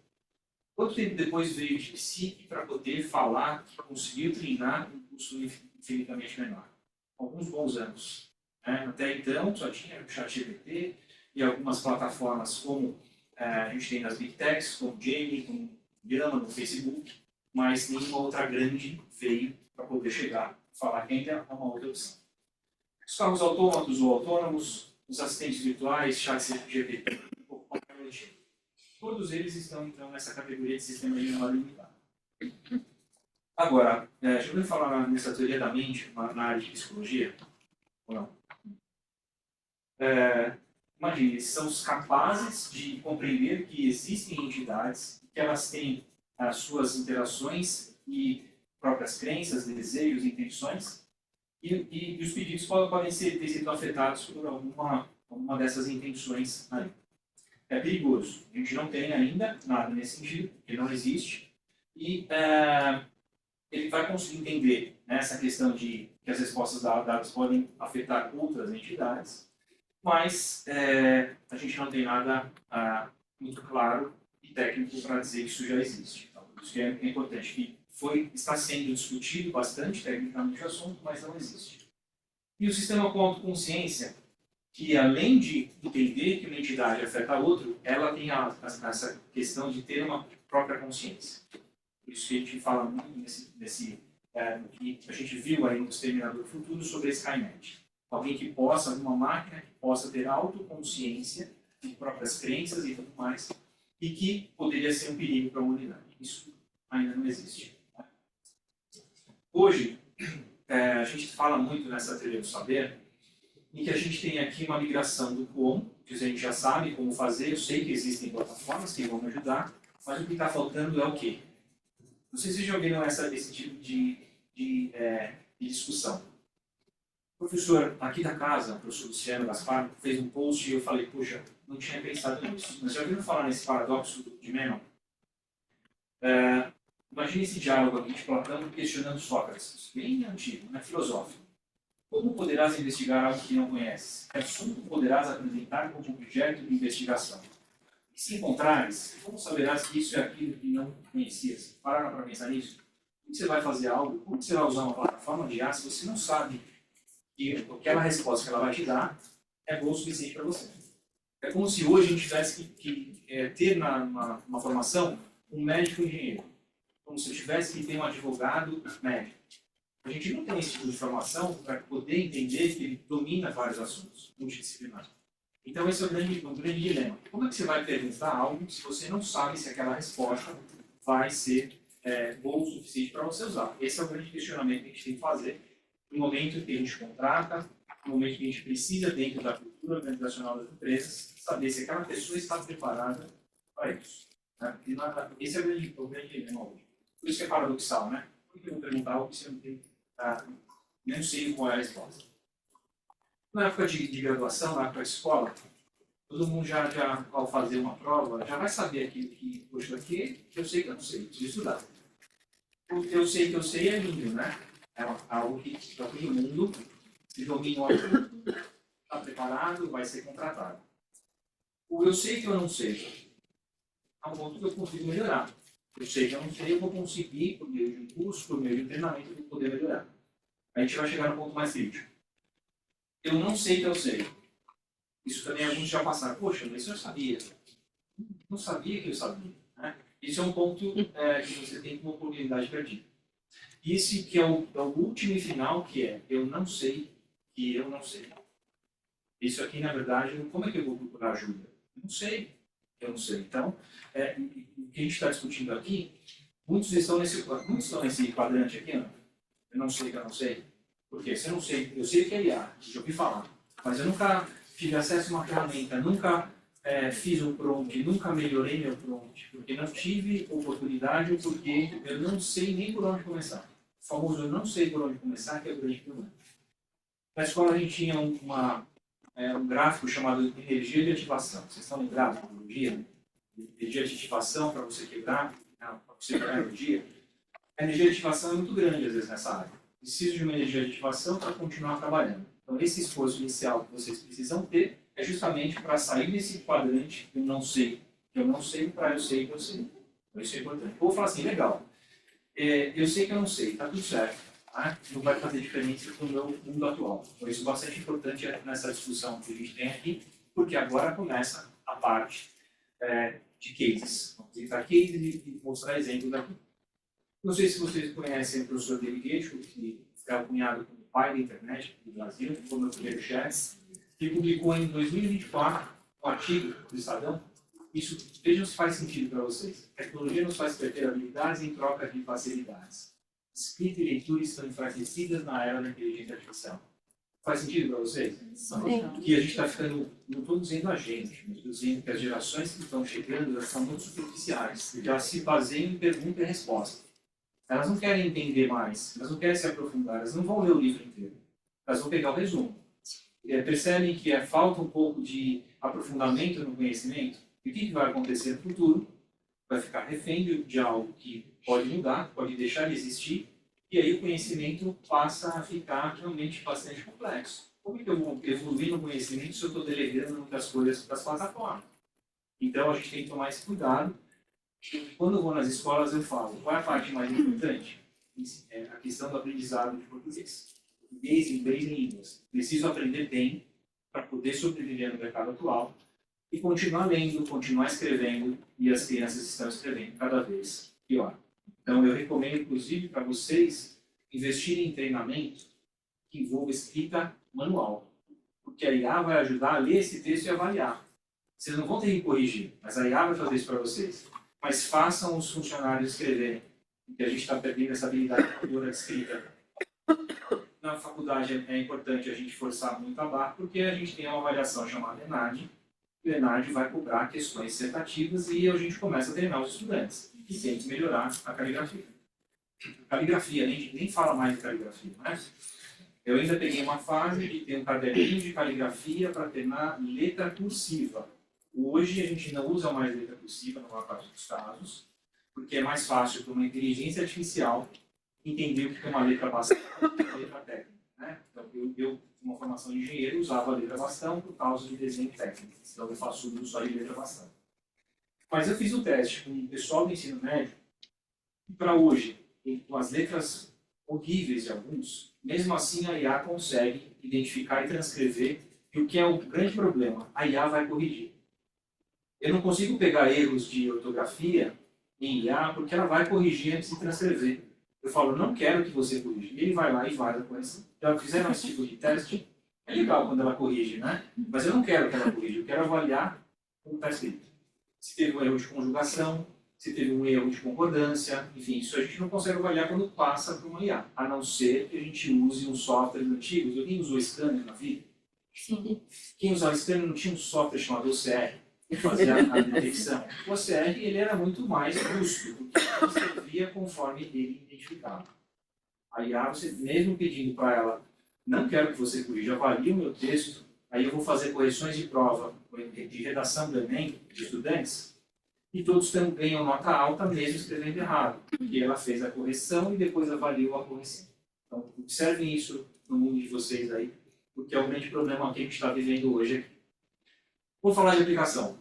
Quanto tempo depois veio o DeepSeek para poder falar que conseguiu treinar um custo infinitamente menor? Alguns bons anos. Até então, só tinha o ChatGPT e algumas plataformas como a gente tem nas Big Techs, como Gemini, como Llama no Facebook, mas nenhuma outra grande veio para poder chegar e falar que ainda é uma outra opção. Os carros autômatos ou autônomos, os assistentes virtuais, ChatGPT, todos eles estão então nessa categoria de sistema de memória limitada. Agora, já ouviu falar nessa teoria da mente na área de psicologia? Ou não? Imagine, eles são os capazes de compreender que existem entidades, que elas têm as suas interações e próprias crenças, desejos, intenções, e os pedidos podem ter sido afetados por alguma dessas intenções ali. É perigoso. A gente não tem ainda nada nesse sentido, ele não existe, e ele vai conseguir entender, né, essa questão de que as respostas dadas podem afetar outras entidades, mas a gente não tem nada muito claro e técnico para dizer que isso já existe. Então, por isso que é importante, que está sendo discutido bastante tecnicamente o assunto, mas não existe. E o sistema com autoconsciência, que além de entender que uma entidade afeta a outra, ela tem essa questão de ter uma própria consciência. Por isso que a gente fala muito que a gente viu aí no Exterminador do Futuro sobre a Skynet. Alguém que possa, uma máquina que possa ter autoconsciência de próprias crenças e tudo mais, e que poderia ser um perigo para a humanidade. Isso ainda não existe. Hoje, a gente fala muito nessa teoria do saber, em que a gente tem aqui uma migração do como, que a gente já sabe como fazer, eu sei que existem plataformas que vão me ajudar, mas o que está faltando é o quê? Não sei se vocês já ouviram esse tipo de discussão. O professor aqui da casa, o professor Luciano Gaspar, fez um post e eu falei, puxa, não tinha pensado nisso. Mas já ouviram falar nesse paradoxo de Menon? Imagine esse diálogo aqui de Platão questionando Sócrates, bem antigo, né, filosófico. Como poderás investigar algo que não conheces? Que assunto poderás apresentar como objeto de investigação? E se encontrares, como saberás que isso é aquilo que não conhecias? Pararam para pensar nisso? Como você vai fazer algo? Como você vai usar uma plataforma de IA se você não sabe que aquela resposta que ela vai te dar é boa o suficiente para você? É como se hoje a gente tivesse que ter uma formação um médico engenheiro. Como se eu tivesse que ter um advogado médico. A gente não tem esse tipo de informação para poder entender que ele domina vários assuntos multidisciplinares. Então, esse é o grande dilema. Como é que você vai perguntar algo se você não sabe se aquela resposta vai ser boa o suficiente para você usar? Esse é o grande questionamento que a gente tem que fazer no momento que a gente contrata, no momento que a gente precisa, dentro da cultura organizacional das empresas, saber se aquela pessoa está preparada para isso. Né? Esse é o grande dilema hoje. Por isso que é paradoxal, né? Por que eu vou perguntar algo que você não tem, nem sei qual é a resposta? Na época de graduação, na época de escola, todo mundo já, ao fazer uma prova, já vai saber aquilo que, poxa, aqui eu sei que eu não sei, preciso estudar. Eu sei que eu sei é lindo, né? É algo que para todo mundo, se domina o assunto, está preparado, vai ser contratado. O eu sei que eu não sei, é um ponto que eu consigo melhorar. Eu sei que eu não sei, eu vou conseguir, por meio de um curso, por meio de um treinamento, eu vou poder melhorar. A gente vai chegar no ponto mais crítico. Eu não sei que eu sei. Isso também alguns já passaram. Poxa, mas isso eu sabia. Não sabia que eu sabia. Né? Isso é um ponto que você tem como oportunidade perdida. Esse que é o último e final, que é eu não sei que eu não sei. Isso aqui, na verdade, como é que eu vou procurar ajuda? Eu não sei. Eu não sei. Então, o que a gente está discutindo aqui, muitos estão nesse quadrante aqui, ó. Eu não sei que eu não sei. Por quê? Se eu não sei, eu sei o que é IA, já ouvi falar, mas eu nunca tive acesso a uma ferramenta, nunca fiz um prompt, nunca melhorei meu prompt, porque não tive oportunidade ou porque eu não sei nem por onde começar. O famoso eu não sei por onde começar, que é o grande problema. Na escola a gente tinha um gráfico chamado energia de ativação. Vocês estão lembrados da energia? Energia de ativação para você quebrar, para você quebrar a energia. A energia de ativação é muito grande, às vezes, nessa área. Preciso de uma energia de ativação para continuar trabalhando. Então, esse esforço inicial que vocês precisam ter é justamente para sair desse quadrante que eu não sei, para eu sei que eu sei. Então, isso é importante. Eu vou falar assim, legal. Eu sei que eu não sei, está tudo certo. Tá? Não vai fazer diferença com o meu mundo atual. Então, isso é bastante importante nessa discussão que a gente tem aqui, porque agora começa a parte de cases. Vamos entrar cases e mostrar exemplos aqui. Não sei se vocês conhecem o professor David Getchell, que é cunhado como pai da internet do Brasil, que foi meu primeiro chefe, que publicou em 2024 um artigo do Estadão. Isso, vejam se faz sentido para vocês. A tecnologia nos faz perder habilidades em troca de facilidades. Escrita e leitura estão enfraquecidas na era da inteligência artificial. Faz sentido para vocês? Sim. Que a gente está ficando, não estou dizendo a gente, mas estou dizendo que as gerações que estão chegando, elas são muito superficiais. Já se baseiam em pergunta e resposta. Elas não querem entender mais, elas não querem se aprofundar, elas não vão ler o livro inteiro. Elas vão pegar o resumo. Percebem que falta um pouco de aprofundamento no conhecimento. E o que vai acontecer no futuro? Vai ficar refém de algo que pode mudar, pode deixar de existir, e aí o conhecimento passa a ficar realmente bastante complexo. Como é que eu vou evoluir no conhecimento se eu estou delegando muitas coisas para as plataformas? Então a gente tem que tomar esse cuidado. Quando eu vou nas escolas, eu falo, qual é a parte mais importante? É a questão do aprendizado de português. Português, inglês e línguas. Preciso aprender bem para poder sobreviver no mercado atual e continuar lendo, continuar escrevendo, e as crianças estão escrevendo cada vez pior. Então, eu recomendo, inclusive, para vocês investirem em treinamento que envolva escrita manual, porque a IA vai ajudar a ler esse texto e avaliar. Vocês não vão ter que corrigir, mas a IA vai fazer isso para vocês. Mas façam os funcionários escreverem, porque a gente está perdendo essa habilidade de escrita. Na faculdade é importante a gente forçar muito a barra, porque a gente tem uma avaliação chamada ENAD, e o ENAD vai cobrar questões dissertativas e a gente começa a treinar os estudantes, que tem que melhorar a caligrafia. Caligrafia, nem fala mais de caligrafia, né? Eu ainda peguei uma fase de ter um caderninho de caligrafia para treinar letra cursiva. Hoje a gente não usa mais letra cursiva, na maior parte dos casos, porque é mais fácil para uma inteligência artificial entender o que é uma letra bastão e uma letra técnica. Né? Então, eu, uma formação de engenheiro, usava a letra bastão por causa de desenho técnico. Então, eu faço uso só de letra bastão. Mas eu fiz o teste com o pessoal do ensino médio, e para hoje, com as letras horríveis de alguns, mesmo assim a IA consegue identificar e transcrever, e o que é o grande problema, a IA vai corrigir. Eu não consigo pegar erros de ortografia em IA, porque ela vai corrigir antes de transcrever. Eu falo, não quero que você corrija. E ele vai lá e faz a correção. Já fizeram esse tipo de teste? É legal quando ela corrige, né? Mas eu não quero que ela corrija, eu quero avaliar como está escrito. Se teve um erro de conjugação, se teve um erro de concordância, enfim, isso a gente não consegue avaliar quando passa para uma IA, a não ser que a gente use um software antigo. Alguém usou Scanner na vida? Sim. Quem usava Scanner não tinha um software chamado OCR, que fazia a detecção. O OCR ele era muito mais justo, porque ele escrevia conforme ele identificava. A IA, você mesmo pedindo para ela, não quero que você corrija, avalie o meu texto, aí eu vou fazer correções de prova, de redação do Enem, de estudantes, e todos ganham nota alta mesmo escrevendo errado, porque ela fez a correção e depois avaliou a correção. Então, observem isso no mundo de vocês aí, porque é o grande problema que a gente está vivendo hoje aqui. Vou falar de aplicação.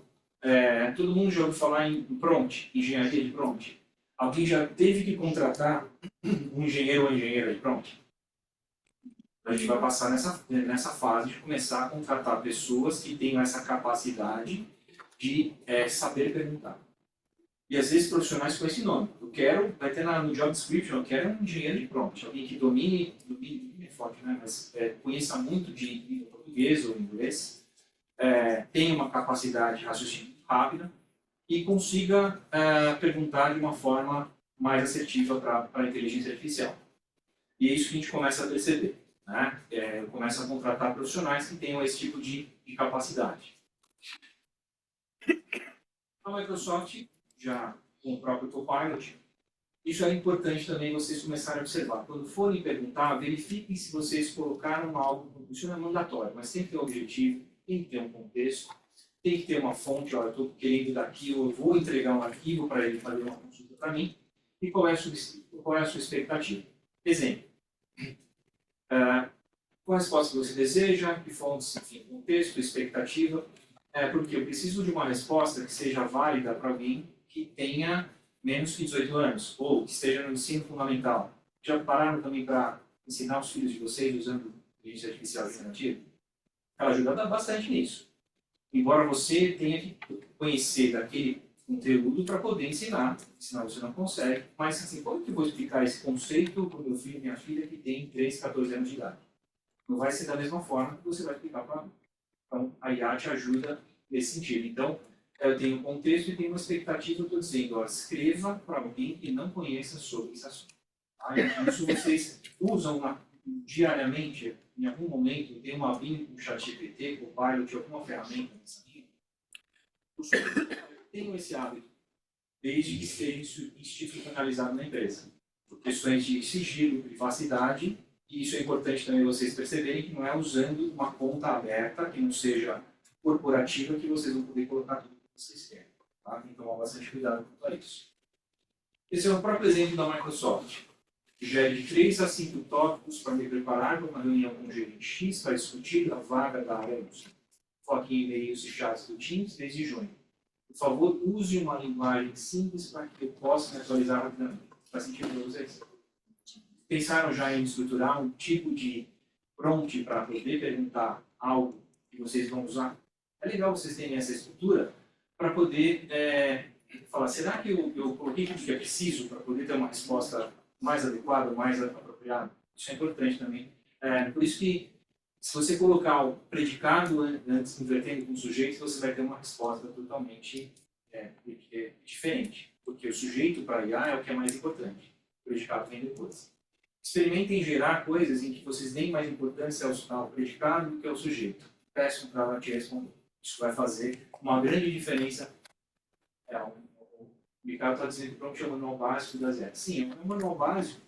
Todo mundo já ouviu falar em prompt, engenharia de prompt. Alguém já teve que contratar um engenheiro ou engenheira de prompt? A gente vai passar nessa fase de começar a contratar pessoas que tenham essa capacidade de saber perguntar. E às vezes profissionais com esse nome. Vai ter no job description, eu quero um engenheiro de prompt, alguém que domine é forte, né? Mas conheça muito de português ou inglês, tenha uma capacidade de raciocínio rápida e consiga perguntar de uma forma mais assertiva para a inteligência artificial. E é isso que a gente começa a perceber. Né? Começa a contratar profissionais que tenham esse tipo de capacidade. A Microsoft, já com o próprio Copilot, isso é importante também vocês começarem a observar. Quando forem perguntar, verifiquem se vocês colocaram algo, isso não é mandatório, mas tem que ter um objetivo, tem que ter um contexto, tem que ter uma fonte, olha, eu estou querendo daqui, eu vou entregar um arquivo para ele fazer uma consulta para mim, e qual é a sua expectativa. Exemplo. Qual a resposta que você deseja, que fontes, enfim, contexto, expectativa, porque eu preciso de uma resposta que seja válida para alguém que tenha menos que 18 anos, ou que esteja no ensino fundamental. Já pararam também para ensinar os filhos de vocês usando inteligência artificial generativa? Ela ajuda bastante nisso. Embora você tenha que conhecer daquele conteúdo para poder ensinar, senão você não consegue. Mas assim, como que eu vou explicar esse conceito para o meu filho e minha filha que tem 13, 14 anos de idade? Não vai ser da mesma forma que você vai explicar para mim. Então, a IA te ajuda nesse sentido. Então, eu tenho um contexto e tenho uma expectativa, eu estou dizendo, ó, escreva para alguém que não conheça sobre esse assunto. Tá? Isso vocês usam diariamente, em algum momento, tem uma BIM, um ChatGPT, Copilot, alguma ferramenta nessa linha. Tenham esse hábito, desde que esteja institucionalizado na empresa. Por questões de sigilo, privacidade, e isso é importante também vocês perceberem que não é usando uma conta aberta, que não seja corporativa, que vocês vão poder colocar tudo que vocês querem. Tá? Tem que tomar bastante cuidado quanto a isso. Esse é o próprio exemplo da Microsoft. Gere de 3 a 5 tópicos para me preparar para uma reunião com o gerente X para discutir a vaga da área Y. Foque em e-mails e chats do Teams desde junho. Por favor, use uma linguagem simples para que eu possa me atualizar rapidamente. Faz sentido para vocês? Pensaram já em estruturar um tipo de prompt para poder perguntar algo que vocês vão usar? É legal vocês terem essa estrutura para poder falar, será que eu coloquei tudo que é preciso para poder ter uma resposta mais adequada, mais apropriada? Isso é importante também. Por isso que, se você colocar o predicado antes, invertendo com o sujeito, você vai ter uma resposta totalmente diferente. Porque o sujeito para IA é o que é mais importante. O predicado vem depois. Experimentem gerar coisas em que vocês deem mais importância ao predicado do que ao sujeito. Peçam para ela te responder. Isso vai fazer uma grande diferença. O Ricardo está dizendo que pronto, é o manual básico das IAs. Sim, é um manual básico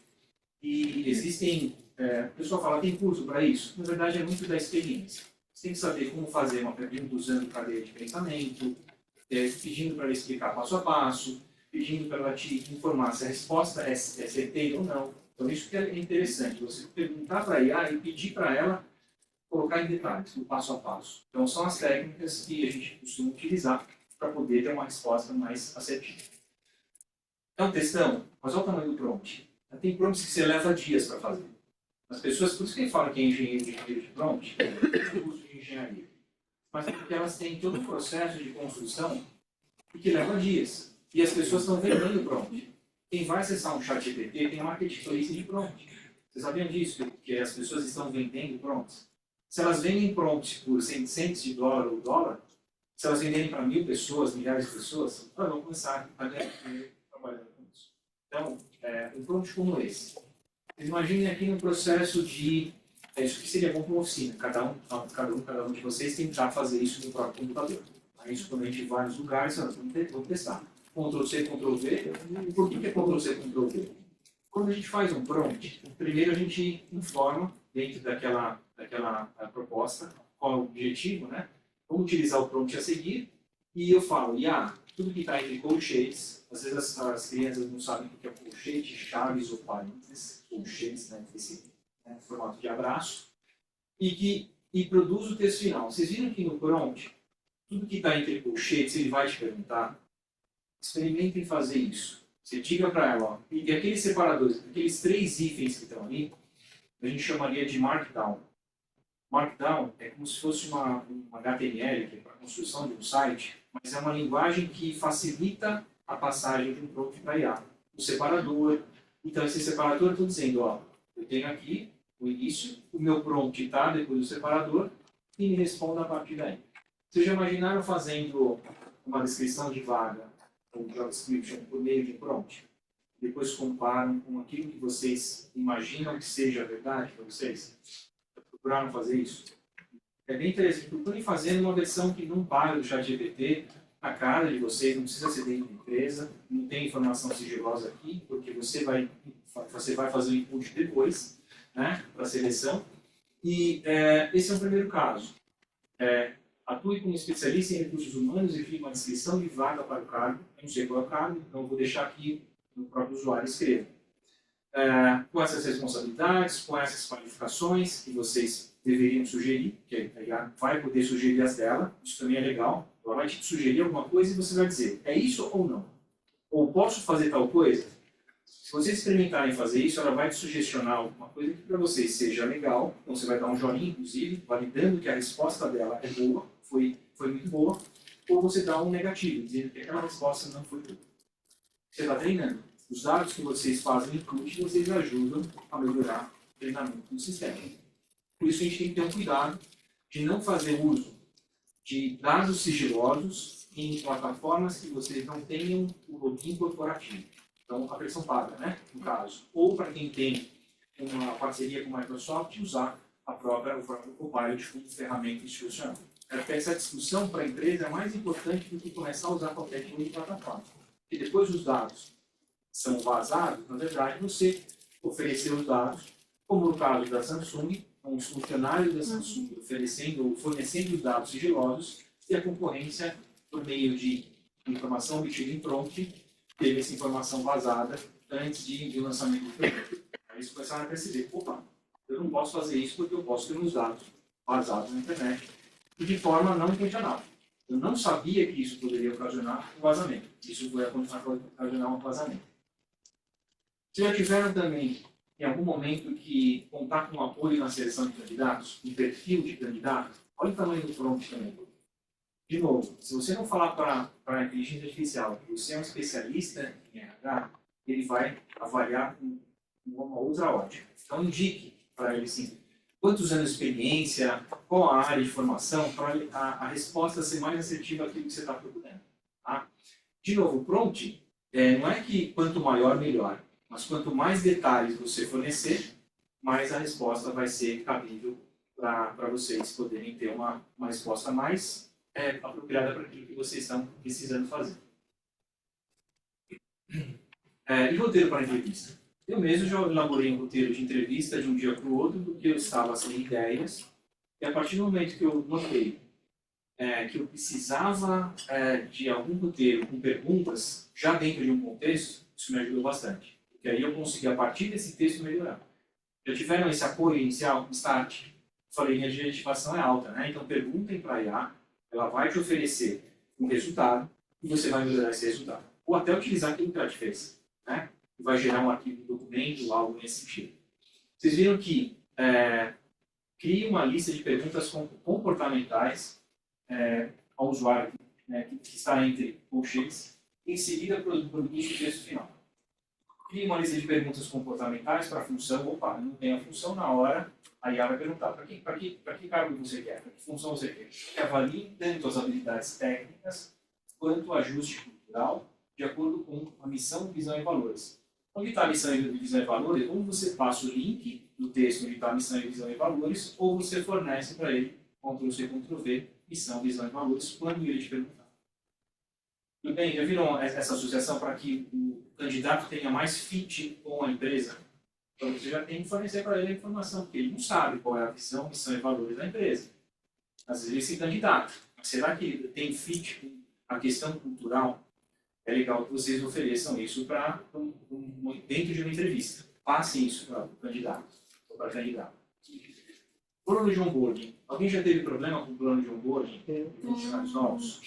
e existem... o pessoal fala, tem curso para isso? Na verdade, é muito da experiência. Você tem que saber como fazer uma pergunta usando cadeia de pensamento, pedindo para ela explicar passo a passo, pedindo para ela te informar se a resposta é certeira ou não. Então, isso que é interessante, você perguntar para a IA e pedir para ela colocar em detalhes, no passo a passo. Então, são as técnicas que a gente costuma utilizar para poder ter uma resposta mais assertiva. É um textão, mas olha o tamanho do prompt. Tem prompts que você leva dias para fazer. As pessoas, por isso que fala que é engenheiro de prompt, é um curso de engenharia. Mas é porque elas têm todo um processo de construção que leva dias. E as pessoas estão vendendo prompt. Quem vai acessar um chat GPT tem marketplace de prompt. Vocês sabiam disso? Que as pessoas estão vendendo prompts? Se elas vendem prompts por centos de dólar ou dólar, se elas venderem para 1.000 pessoas, milhares de pessoas, elas vão começar a ganhar dinheiro trabalhando com isso. Então, um prompt como esse. Vocês imaginem aqui um processo de... isso que seria bom para uma oficina. Cada um de vocês tentar fazer isso no próprio computador. Isso quando a gente vai nos lugares, vamos testar. Ctrl+C, Ctrl+V. E por que é Ctrl+C, Ctrl+V? Quando a gente faz um prompt, primeiro a gente informa, dentro daquela proposta, qual é o objetivo, né? Vamos utilizar o prompt a seguir, e eu falo, IA, tudo que está entre colchetes, às vezes as crianças não sabem o que é colchete, chaves ou parênteses, colchetes, né, esse formato de abraço, e produz o texto final. Vocês viram que no prompt, tudo que está entre colchetes, ele vai te perguntar, experimentem fazer isso. Você diga para ela, ó, e aqueles separadores, aqueles 3 hífens que estão ali, a gente chamaria de Markdown. Markdown é como se fosse uma HTML, que é para a construção de um site, mas é uma linguagem que facilita a passagem de um prompt para IA. O separador, então esse separador eu estou dizendo, ó, eu tenho aqui o início, o meu prompt está depois do separador, e me responda a partir daí. Vocês já imaginaram fazendo uma descrição de vaga, ou job description, por meio de um prompt? Depois comparam com aquilo que vocês imaginam que seja a verdade para vocês? Procuraram fazer isso? É bem interessante. Procurem fazer uma versão que não paga do ChatGPT a cara de vocês, não precisa ser dentro da empresa, não tem informação sigilosa aqui, porque você vai fazer o input depois, né, para a seleção. E esse é o primeiro caso. Atue como especialista em recursos humanos e crie uma descrição de vaga para o cargo. Eu não sei qual é o cargo, então vou deixar aqui no próprio usuário escrever. Com essas responsabilidades, com essas qualificações que vocês deveriam sugerir, que a IA vai poder sugerir as dela, isso também é legal. Ela vai te sugerir alguma coisa e você vai dizer, é isso ou não? Ou posso fazer tal coisa? Se vocês experimentarem fazer isso, ela vai te sugestionar alguma coisa que para vocês seja legal, então você vai dar um joinha, inclusive, validando que a resposta dela é boa, foi muito boa, ou você dá um negativo, dizendo que aquela resposta não foi boa. Você está treinando. Os dados que vocês fazem em input, vocês ajudam a melhorar o treinamento do sistema. Por isso a gente tem que ter um cuidado de não fazer uso de dados sigilosos em plataformas que vocês não tenham o login corporativo. Então, a versão paga, né, no caso. Ou para quem tem uma parceria com a Microsoft, usar o próprio Copilot como ferramenta institucional. Porque essa discussão para a empresa é mais importante do que começar a usar qualquer tipo de plataforma. E depois os dados são vazados, na verdade, você oferecer os dados, como no caso da Samsung, os funcionários da Samsung fornecendo os dados sigilosos, e a concorrência, por meio de informação obtida em prompt, teve essa informação vazada antes do lançamento do produto. Aí eles começaram a perceber, opa, eu não posso fazer isso porque eu posso ter meus dados vazados na internet, e de forma não intencional. Eu não sabia que isso poderia ocasionar um vazamento. Isso vai ocasionar um vazamento. Vocês já tiveram também, em algum momento, que contar com apoio na seleção de candidatos, um perfil de candidato? Olha o tamanho do prompt também. De novo, se você não falar para a inteligência artificial que você é um especialista em RH, ele vai avaliar com uma outra ótica. Então, indique para ele, sim, quantos anos de experiência, qual a área de formação, para a resposta ser mais assertiva àquilo que você está procurando. Tá? De novo, o prompt não é que quanto maior, melhor. Mas quanto mais detalhes você fornecer, mais a resposta vai ser cabível para vocês poderem ter uma resposta mais apropriada para aquilo que vocês estão precisando fazer. E roteiro para entrevista? Eu mesmo já elaborei um roteiro de entrevista de um dia para o outro, porque eu estava sem ideias, e a partir do momento que eu notei que eu precisava de algum roteiro com perguntas, já dentro de um contexto, isso me ajudou bastante. Porque aí eu consegui, a partir desse texto, melhorar. Já tiveram esse apoio inicial, start? Falei, minha digestivação é alta, né? Então perguntem para a IA, ela vai te oferecer um resultado e você vai melhorar esse resultado. Ou até utilizar aquilo que ela te fez, né? E vai gerar um arquivo, um documento, algo nesse sentido. Vocês viram que cria uma lista de perguntas comportamentais ao usuário, né, que está entre colchetes, em seguida produz o texto final. Cria uma lista de perguntas comportamentais para a função. Opa, não tem a função na hora, a IA vai perguntar para que cargo você quer, para que função você quer. Que avalie tanto as habilidades técnicas quanto o ajuste cultural de acordo com a missão, visão e valores. Onde está a missão, visão e valores, ou você passa o link do texto onde está a missão, visão e valores, ou você fornece para ele, Ctrl+C, Ctrl+V, missão, visão e valores, quando ele te perguntar. Tudo bem? Já viram essa associação para que o candidato tenha mais fit com a empresa? Então você já tem que fornecer para ele a informação, porque ele não sabe qual é a visão, missão e valores da empresa. Às vezes ele se candidata, mas será que ele tem fit com a questão cultural é legal que vocês ofereçam isso dentro de uma entrevista. Passem isso para o candidato ou para a candidata. Plano de onboarding. Alguém já teve problema com o plano de onboarding de funcionários novos?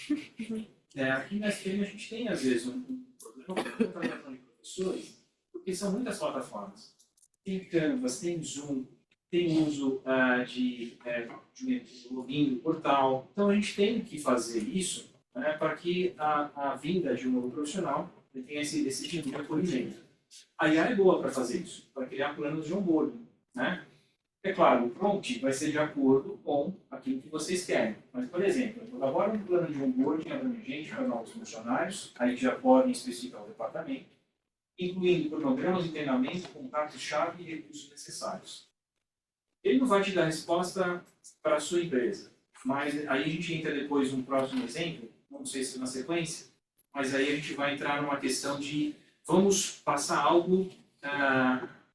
Aqui na SPM a gente tem, às vezes, um problema com a contratação de professores, porque são muitas plataformas. Tem Canvas, tem Zoom, tem uso de login do portal. Então, a gente tem que fazer isso para que a vinda de um novo profissional tenha esse tipo de acolhimento. A IA é boa para fazer isso, para criar planos de onboarding, né? É claro, o prompt vai ser de acordo com aquilo que vocês querem. Mas, por exemplo, elabora um plano de onboarding abrangente para novos funcionários, aí já podem especificar o departamento, incluindo cronogramas de treinamento, contatos-chave e recursos necessários. Ele não vai te dar resposta para a sua empresa, mas aí a gente entra depois num próximo exemplo, não sei se na sequência, mas aí a gente vai entrar numa questão de vamos passar algo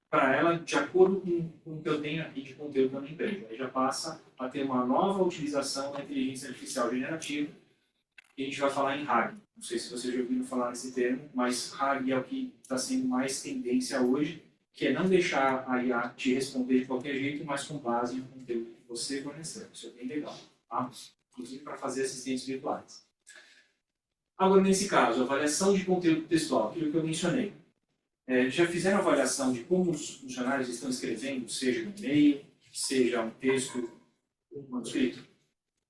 para ela de acordo com o que eu tenho aqui de conteúdo da minha empresa. Aí já passa a ter uma nova utilização da inteligência artificial generativa, e a gente vai falar em RAG. Não sei se vocês já ouviram falar nesse termo, mas RAG é o que está sendo mais tendência hoje, que é não deixar a IA te responder de qualquer jeito, mas com base no conteúdo que você forneceu. Isso é bem legal, tá? Inclusive para fazer assistentes virtuais. Agora, nesse caso, avaliação de conteúdo textual, aquilo que eu mencionei. Já fizeram avaliação de como os funcionários estão escrevendo, seja no e-mail, seja um texto, um manuscrito,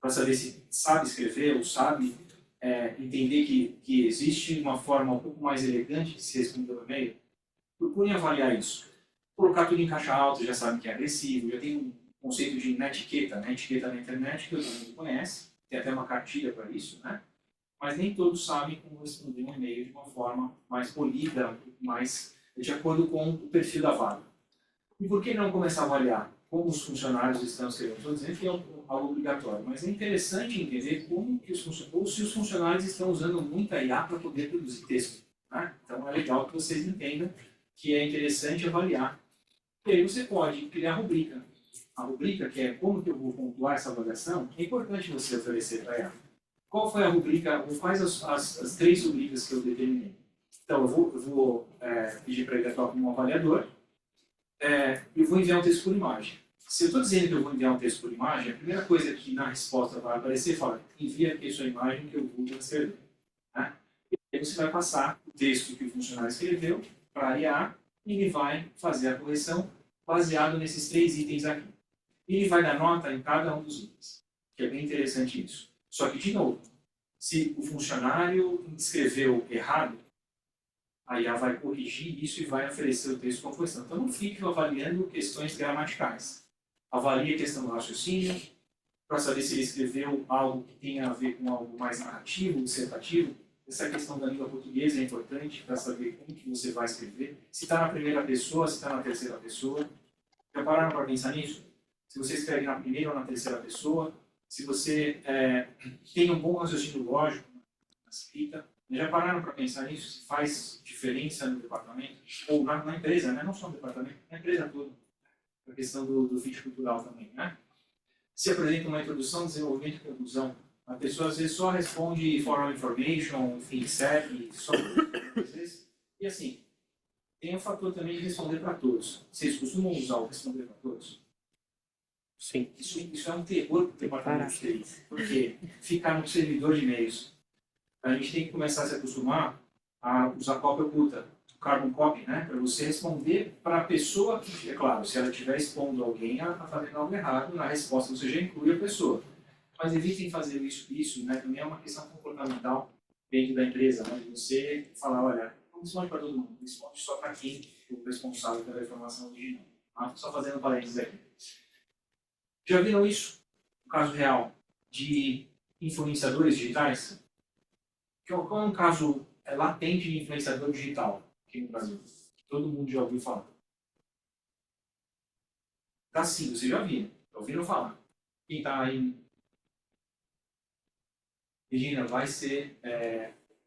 para saber se sabe escrever ou sabe entender que existe uma forma um pouco mais elegante de se responder no e-mail? Procurem avaliar isso. Colocar tudo em caixa alta, já sabem que é agressivo, já tem um conceito de netiqueta, né? Etiqueta na internet, que todo mundo conhece, tem até uma cartilha para isso, né? Mas nem todos sabem como responder um e-mail de uma forma mais polida, mais de acordo com o perfil da vaga. E por que não começar a avaliar como os funcionários estão escrevendo? Estou dizendo que é algo obrigatório, mas é interessante entender como que ou se os funcionários estão usando muita IA para poder produzir texto. Né? Então é legal que vocês entendam que é interessante avaliar. E aí você pode criar a rubrica. A rubrica, que é como que eu vou pontuar essa avaliação, é importante você oferecer para ela. Qual foi a rubrica, ou quais as 3 rubricas que eu determinei? Então, eu vou pedir para ele atuar como um avaliador e vou enviar um texto por imagem. Se eu estou dizendo que eu vou enviar um texto por imagem, a primeira coisa que na resposta vai aparecer, fala, envia aqui a sua imagem que eu vou transcrever. Né? E aí você vai passar o texto que o funcionário escreveu para a IA e ele vai fazer a correção baseado nesses 3 itens aqui. E ele vai dar nota em cada um dos itens, que é bem interessante isso. Só que, de novo, se o funcionário escreveu errado, a IA vai corrigir isso e vai oferecer o texto com correção. Então, não fique avaliando questões gramaticais. Avalie a questão do raciocínio, para saber se ele escreveu algo que tenha a ver com algo mais narrativo, dissertativo. Essa questão da língua portuguesa é importante para saber como que você vai escrever. Se está na primeira pessoa, se está na terceira pessoa. Já pararam para pensar nisso? Se você escreve na primeira ou na terceira pessoa, se você tem um bom raciocínio lógico na escrita, já pararam para pensar nisso? Se faz diferença no departamento? Ou na empresa, né? Não só no departamento, na empresa toda. A questão do fit cultural também, né? Se apresenta uma introdução, desenvolvimento e conclusão. A pessoa às vezes só responde for information, enfim, segue, só às vezes. E assim, tem o fator também de responder para todos. Vocês costumam usar o responder para todos? Sim. Isso é um terror para o departamento de TI, porque ficar no servidor de e-mails. A gente tem que começar a se acostumar a usar cópia oculta, carbon copy, né? Para você responder para a pessoa que, é claro, se ela estiver expondo alguém a fazendo algo errado, na resposta você já inclui a pessoa. Mas evitem fazer isso, né? Também é uma questão comportamental dentro da empresa, né? De você falar, olha, não responde para todo mundo, responde só para quem é o responsável pela informação original. Tá? Só fazendo parênteses aqui. Já viram isso? Um caso real de influenciadores digitais? Qual é um caso latente de influenciador digital aqui no Brasil? Todo mundo já ouviu falar. Tá sim, vocês já viram. Ouviram falar. Quem está aí? Regina, vai ser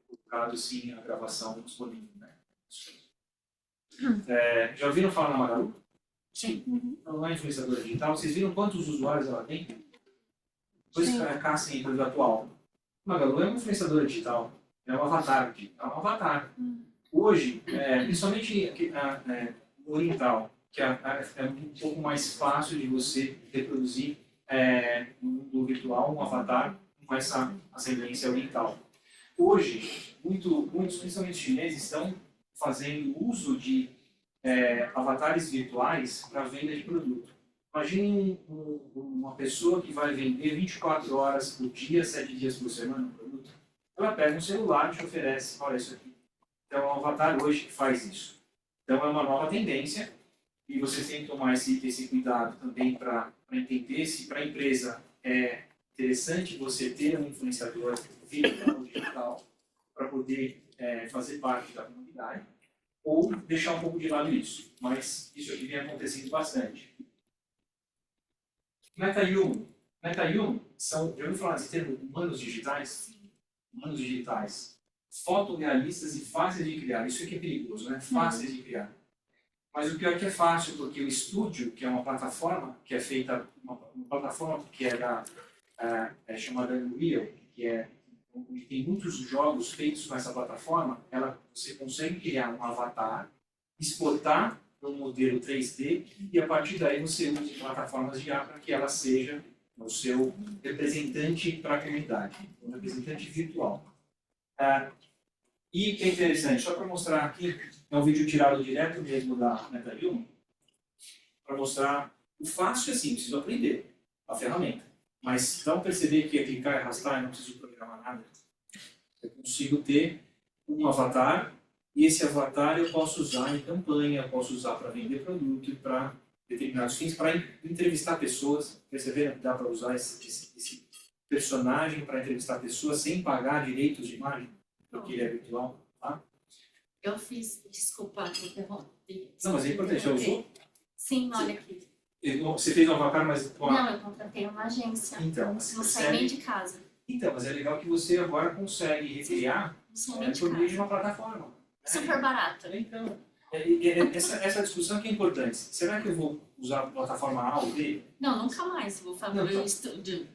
colocado sim a gravação disponível, né? Já ouviram falar na Magalu? Sim. Não é influenciadora digital. Vocês viram quantos usuários ela tem? Depois caçem a empresa atual. Magalu é uma influenciadora digital. É um avatar aqui. É um avatar. Hoje, principalmente no oriental, que é um pouco mais fácil de você reproduzir no mundo virtual um avatar com essa ascendência oriental. Hoje, muitos, principalmente chineses, estão fazendo uso de avatares virtuais para venda de produto. Imagine uma pessoa que vai vender 24 horas por dia, 7 dias por semana um produto. Ela pega um celular e te oferece, olha isso aqui. Então, é um avatar hoje que faz isso. Então, é uma nova tendência e vocês têm que tomar esse cuidado também para entender se para a empresa é interessante você ter um influenciador virtual, digital, para poder fazer parte da comunidade, ou deixar um pouco de lado isso. Mas isso aqui vem acontecendo bastante. Meta-human. Meta-human são, já ouviu falar desse termo, humanos digitais? Humanos digitais. Fotorrealistas e fáceis de criar. Isso aqui é perigoso, né? Fáceis de criar. Mas o pior é que é fácil, porque o estúdio, que é uma plataforma que é feita, uma plataforma que é chamada Unreal, onde tem muitos jogos feitos com essa plataforma, você consegue criar um avatar, exportar um modelo 3D e a partir daí você usa plataformas de IA para que ela seja o seu representante para a comunidade, um representante virtual. E é interessante, só para mostrar aqui, é um vídeo tirado direto mesmo da MetaHuman, para mostrar o fácil é assim, preciso aprender a ferramenta. Mas vão perceber que é clicar e arrastar, eu não preciso programar nada. Eu consigo ter um avatar, e esse avatar eu posso usar em campanha, eu posso usar para vender produto, para determinados fins, para entrevistar pessoas. Perceberam que dá para usar esse personagem para entrevistar pessoas sem pagar direitos de imagem, porque ele é virtual. Tá? Eu fiz, desculpa, interrompi. Não, mas é importante, já usou? Sim, olha aqui. Você fez um avatar, mas... Não, eu contratei uma agência. Então, mas não saí nem de casa. Então, mas é legal que você agora consegue recriar por meio de uma plataforma. Super barato. Então, essa discussão que é importante. Será que eu vou usar a plataforma A ou B? Não, nunca mais vou fazer o estúdio.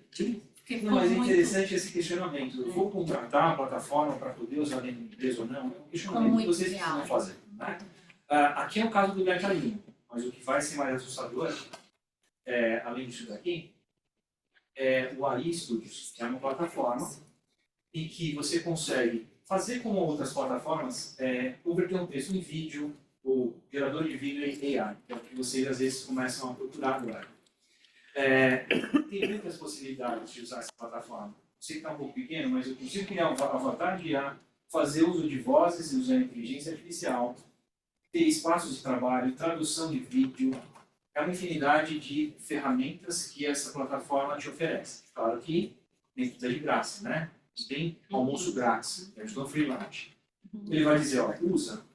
Não, mas é interessante esse questionamento. Eu vou contratar a plataforma para poder usar dentro da empresa ou não? É um questionamento que vocês precisam fazer. Né? Aqui é o caso do Meta-Human, mas o que vai ser mais assustador, além disso daqui, é o AI Studios, que é uma plataforma em que você consegue fazer como outras plataformas, converter um texto em vídeo, ou gerador de vídeo em AI, que é o que vocês às vezes começam a procurar agora. Tem muitas possibilidades de usar essa plataforma. Sei que está um pouco pequeno, mas eu consigo criar um avatar de IA, fazer uso de vozes usando inteligência artificial, ter espaços de trabalho, tradução de vídeo. É uma infinidade de ferramentas que essa plataforma te oferece. Claro que dentro de graça, né? Tem almoço grátis, eu estou freelance. Ele vai dizer, ó, usa.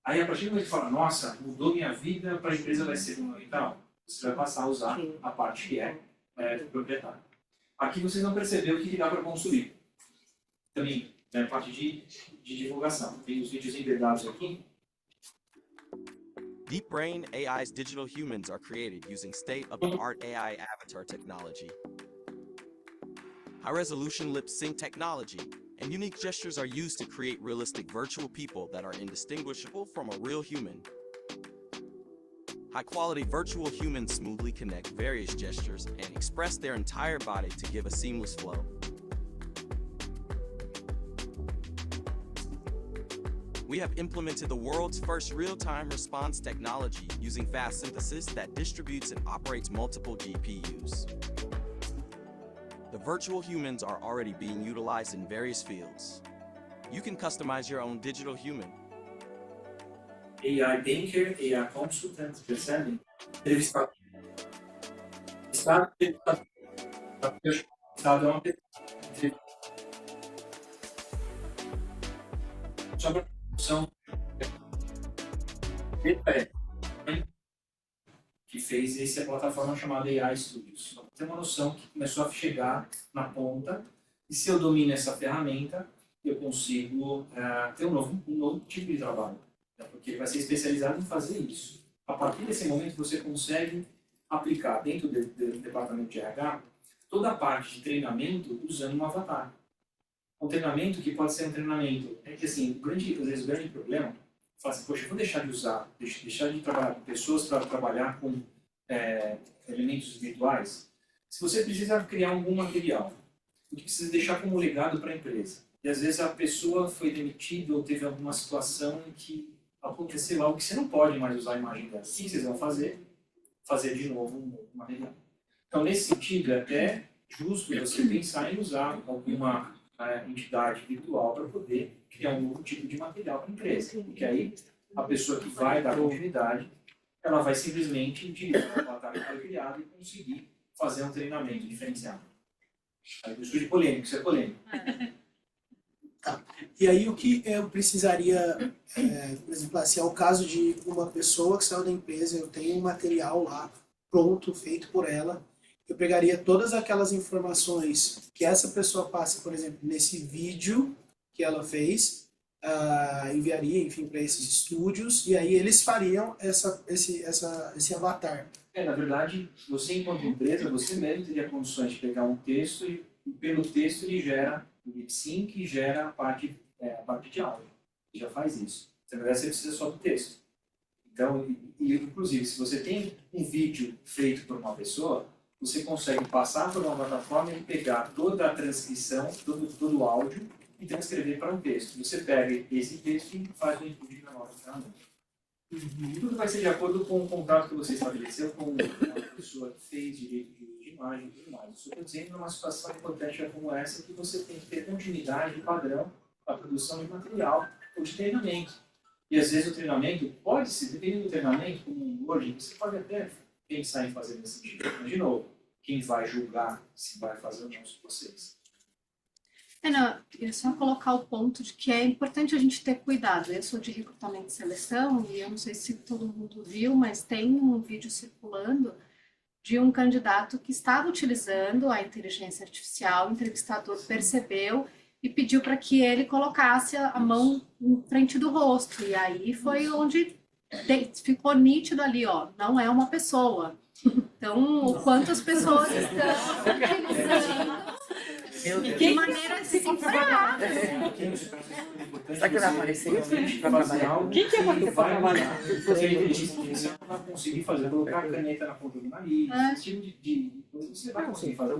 Aí a partir do momento que ele fala, nossa, mudou minha vida, para a empresa vai ser fundamental, você vai passar a usar a parte que do proprietário. Aqui vocês vão perceber o que dá para construir. Também, a parte de divulgação. Tem os vídeos embedados aqui. Deep Brain AI's digital humans are created using state-of-the-art AI avatar technology. High-resolution lip-sync technology and unique gestures are used to create realistic virtual people that are indistinguishable from a real human. High-quality virtual humans smoothly connect various gestures and express their entire body to give a seamless flow. We have implemented the world's first real-time response technology using fast synthesis that distributes and operates multiple GPUs. The virtual humans are already being utilized in various fields. You can customize your own digital human. AI Banker, AI Consultant, percebem? Entrevistado. Estado é uma pessoa. Só para produção. Que fez essa plataforma chamada AI Studios. Só para ter uma noção que começou a chegar na ponta. E se eu domino essa ferramenta, eu consigo ter um novo tipo de trabalho. Porque ele vai ser especializado em fazer isso. A partir desse momento, você consegue aplicar dentro do departamento de RH toda a parte de treinamento usando um avatar. Um treinamento que pode ser um treinamento... É que, assim, às vezes o grande problema é falar assim, poxa, eu vou deixar de usar, deixar de trabalhar com pessoas para trabalhar com elementos virtuais. Se você precisa criar algum material, você precisa deixar como legado para a empresa. E às vezes a pessoa foi demitida ou teve alguma situação em que aconteceu algo que você não pode mais usar a imagem dela. O que vocês vão fazer? Fazer de novo um novo material. Então, nesse sentido, é até justo você pensar em usar alguma entidade virtual para poder criar um novo tipo de material para a empresa. Porque aí, a pessoa que vai dar continuidade, ela vai simplesmente utilizar o avatar que foi criado e conseguir fazer um treinamento diferenciado. Aí, isso de polêmico, isso é polêmico. Tá. E aí o que eu precisaria, por exemplo, se é o caso de uma pessoa que saiu da empresa, eu tenho um material lá pronto, feito por ela, eu pegaria todas aquelas informações que essa pessoa passa, por exemplo, nesse vídeo que ela fez, enviaria, enfim, para esses estúdios, e aí eles fariam esse avatar. Na verdade, você enquanto empresa, você mesmo teria condições de pegar um texto e pelo texto ele gera o lip sync e gera a parte de áudio. Já faz isso. Na verdade, você precisa só do texto. Então, inclusive, se você tem um vídeo feito por uma pessoa, você consegue passar por uma plataforma e pegar toda a transcrição, todo o áudio e transcrever para um texto. Você pega esse texto e faz o input na nova ferramenta. Tudo vai ser de acordo com o contrato que você estabeleceu com a pessoa que fez direito de imagem e tudo mais. Isso eu estou dizendo numa situação hipotética como essa, que você tem que ter continuidade e padrão para a produção de material ou de treinamento. E às vezes o treinamento pode ser, dependendo do treinamento, como um Word, você pode até pensar em fazer nesse sentido. Mas, de novo, quem vai julgar se vai fazer ou não são vocês. Não, é só colocar o ponto de que é importante a gente ter cuidado. Eu sou de recrutamento e seleção e eu não sei se todo mundo viu, mas tem um vídeo circulando de um candidato que estava utilizando a inteligência artificial, o entrevistador percebeu e pediu para que ele colocasse a mão em frente do rosto. E aí foi onde ficou nítido ali, ó, não é uma pessoa. Então, o quanto as pessoas estão utilizando de que maneira desenfreada. Será que vai aparecer isso? Quem que é uma pessoa trabalhar? Porque a inteligência artificial vai conseguir fazer, colocar a caneta na ponta do nariz, esse tipo de coisa você vai conseguir fazer.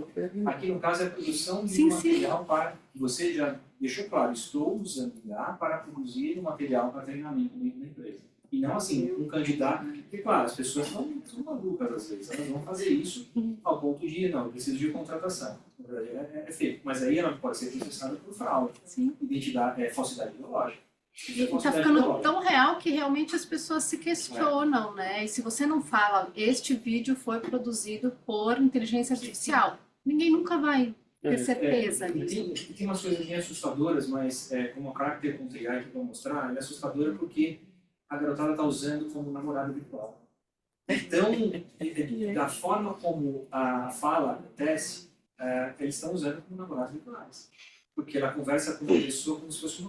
Aqui no caso é a produção de material para, você já deixou claro, estou usando IA para produzir um material para treinamento dentro da empresa. E não assim, um candidato, porque claro, as pessoas são malucas às vezes, elas vão fazer isso ao ponto de, não, eu preciso de contratação. Na verdade é feito, mas aí ela pode ser processada por fraude, identidade, falsidade ideológica. Está ficando tão real que realmente as pessoas se questionam, né? E se você não fala, este vídeo foi produzido por inteligência artificial, ninguém nunca vai ter certeza disso. Tem umas coisas bem assustadoras, mas como a Character.ai que eu vou mostrar, ela é assustadora porque a garotada está usando como namorado virtual. Então, da forma como a fala acontece, eles estão usando como namorados virtuais. Porque ela conversa com uma pessoa como se fosse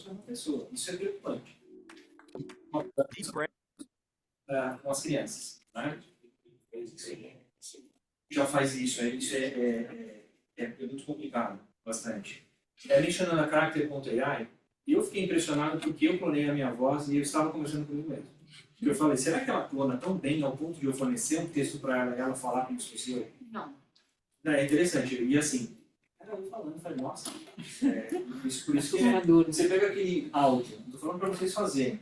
uma pessoa. Isso é preocupante. Com as crianças. Né? Já faz isso. Isso é muito complicado, bastante. Mencionando a Character.ai, eu fiquei impressionado porque eu clonei a minha voz e eu estava conversando comigo mesmo. Eu falei, será que ela clona tão bem ao ponto de eu fornecer um texto para ela falar como se fosse eu? Não. É interessante. E assim, era eu falando, falei, nossa, por isso que você pega aquele áudio, estou falando para vocês fazerem.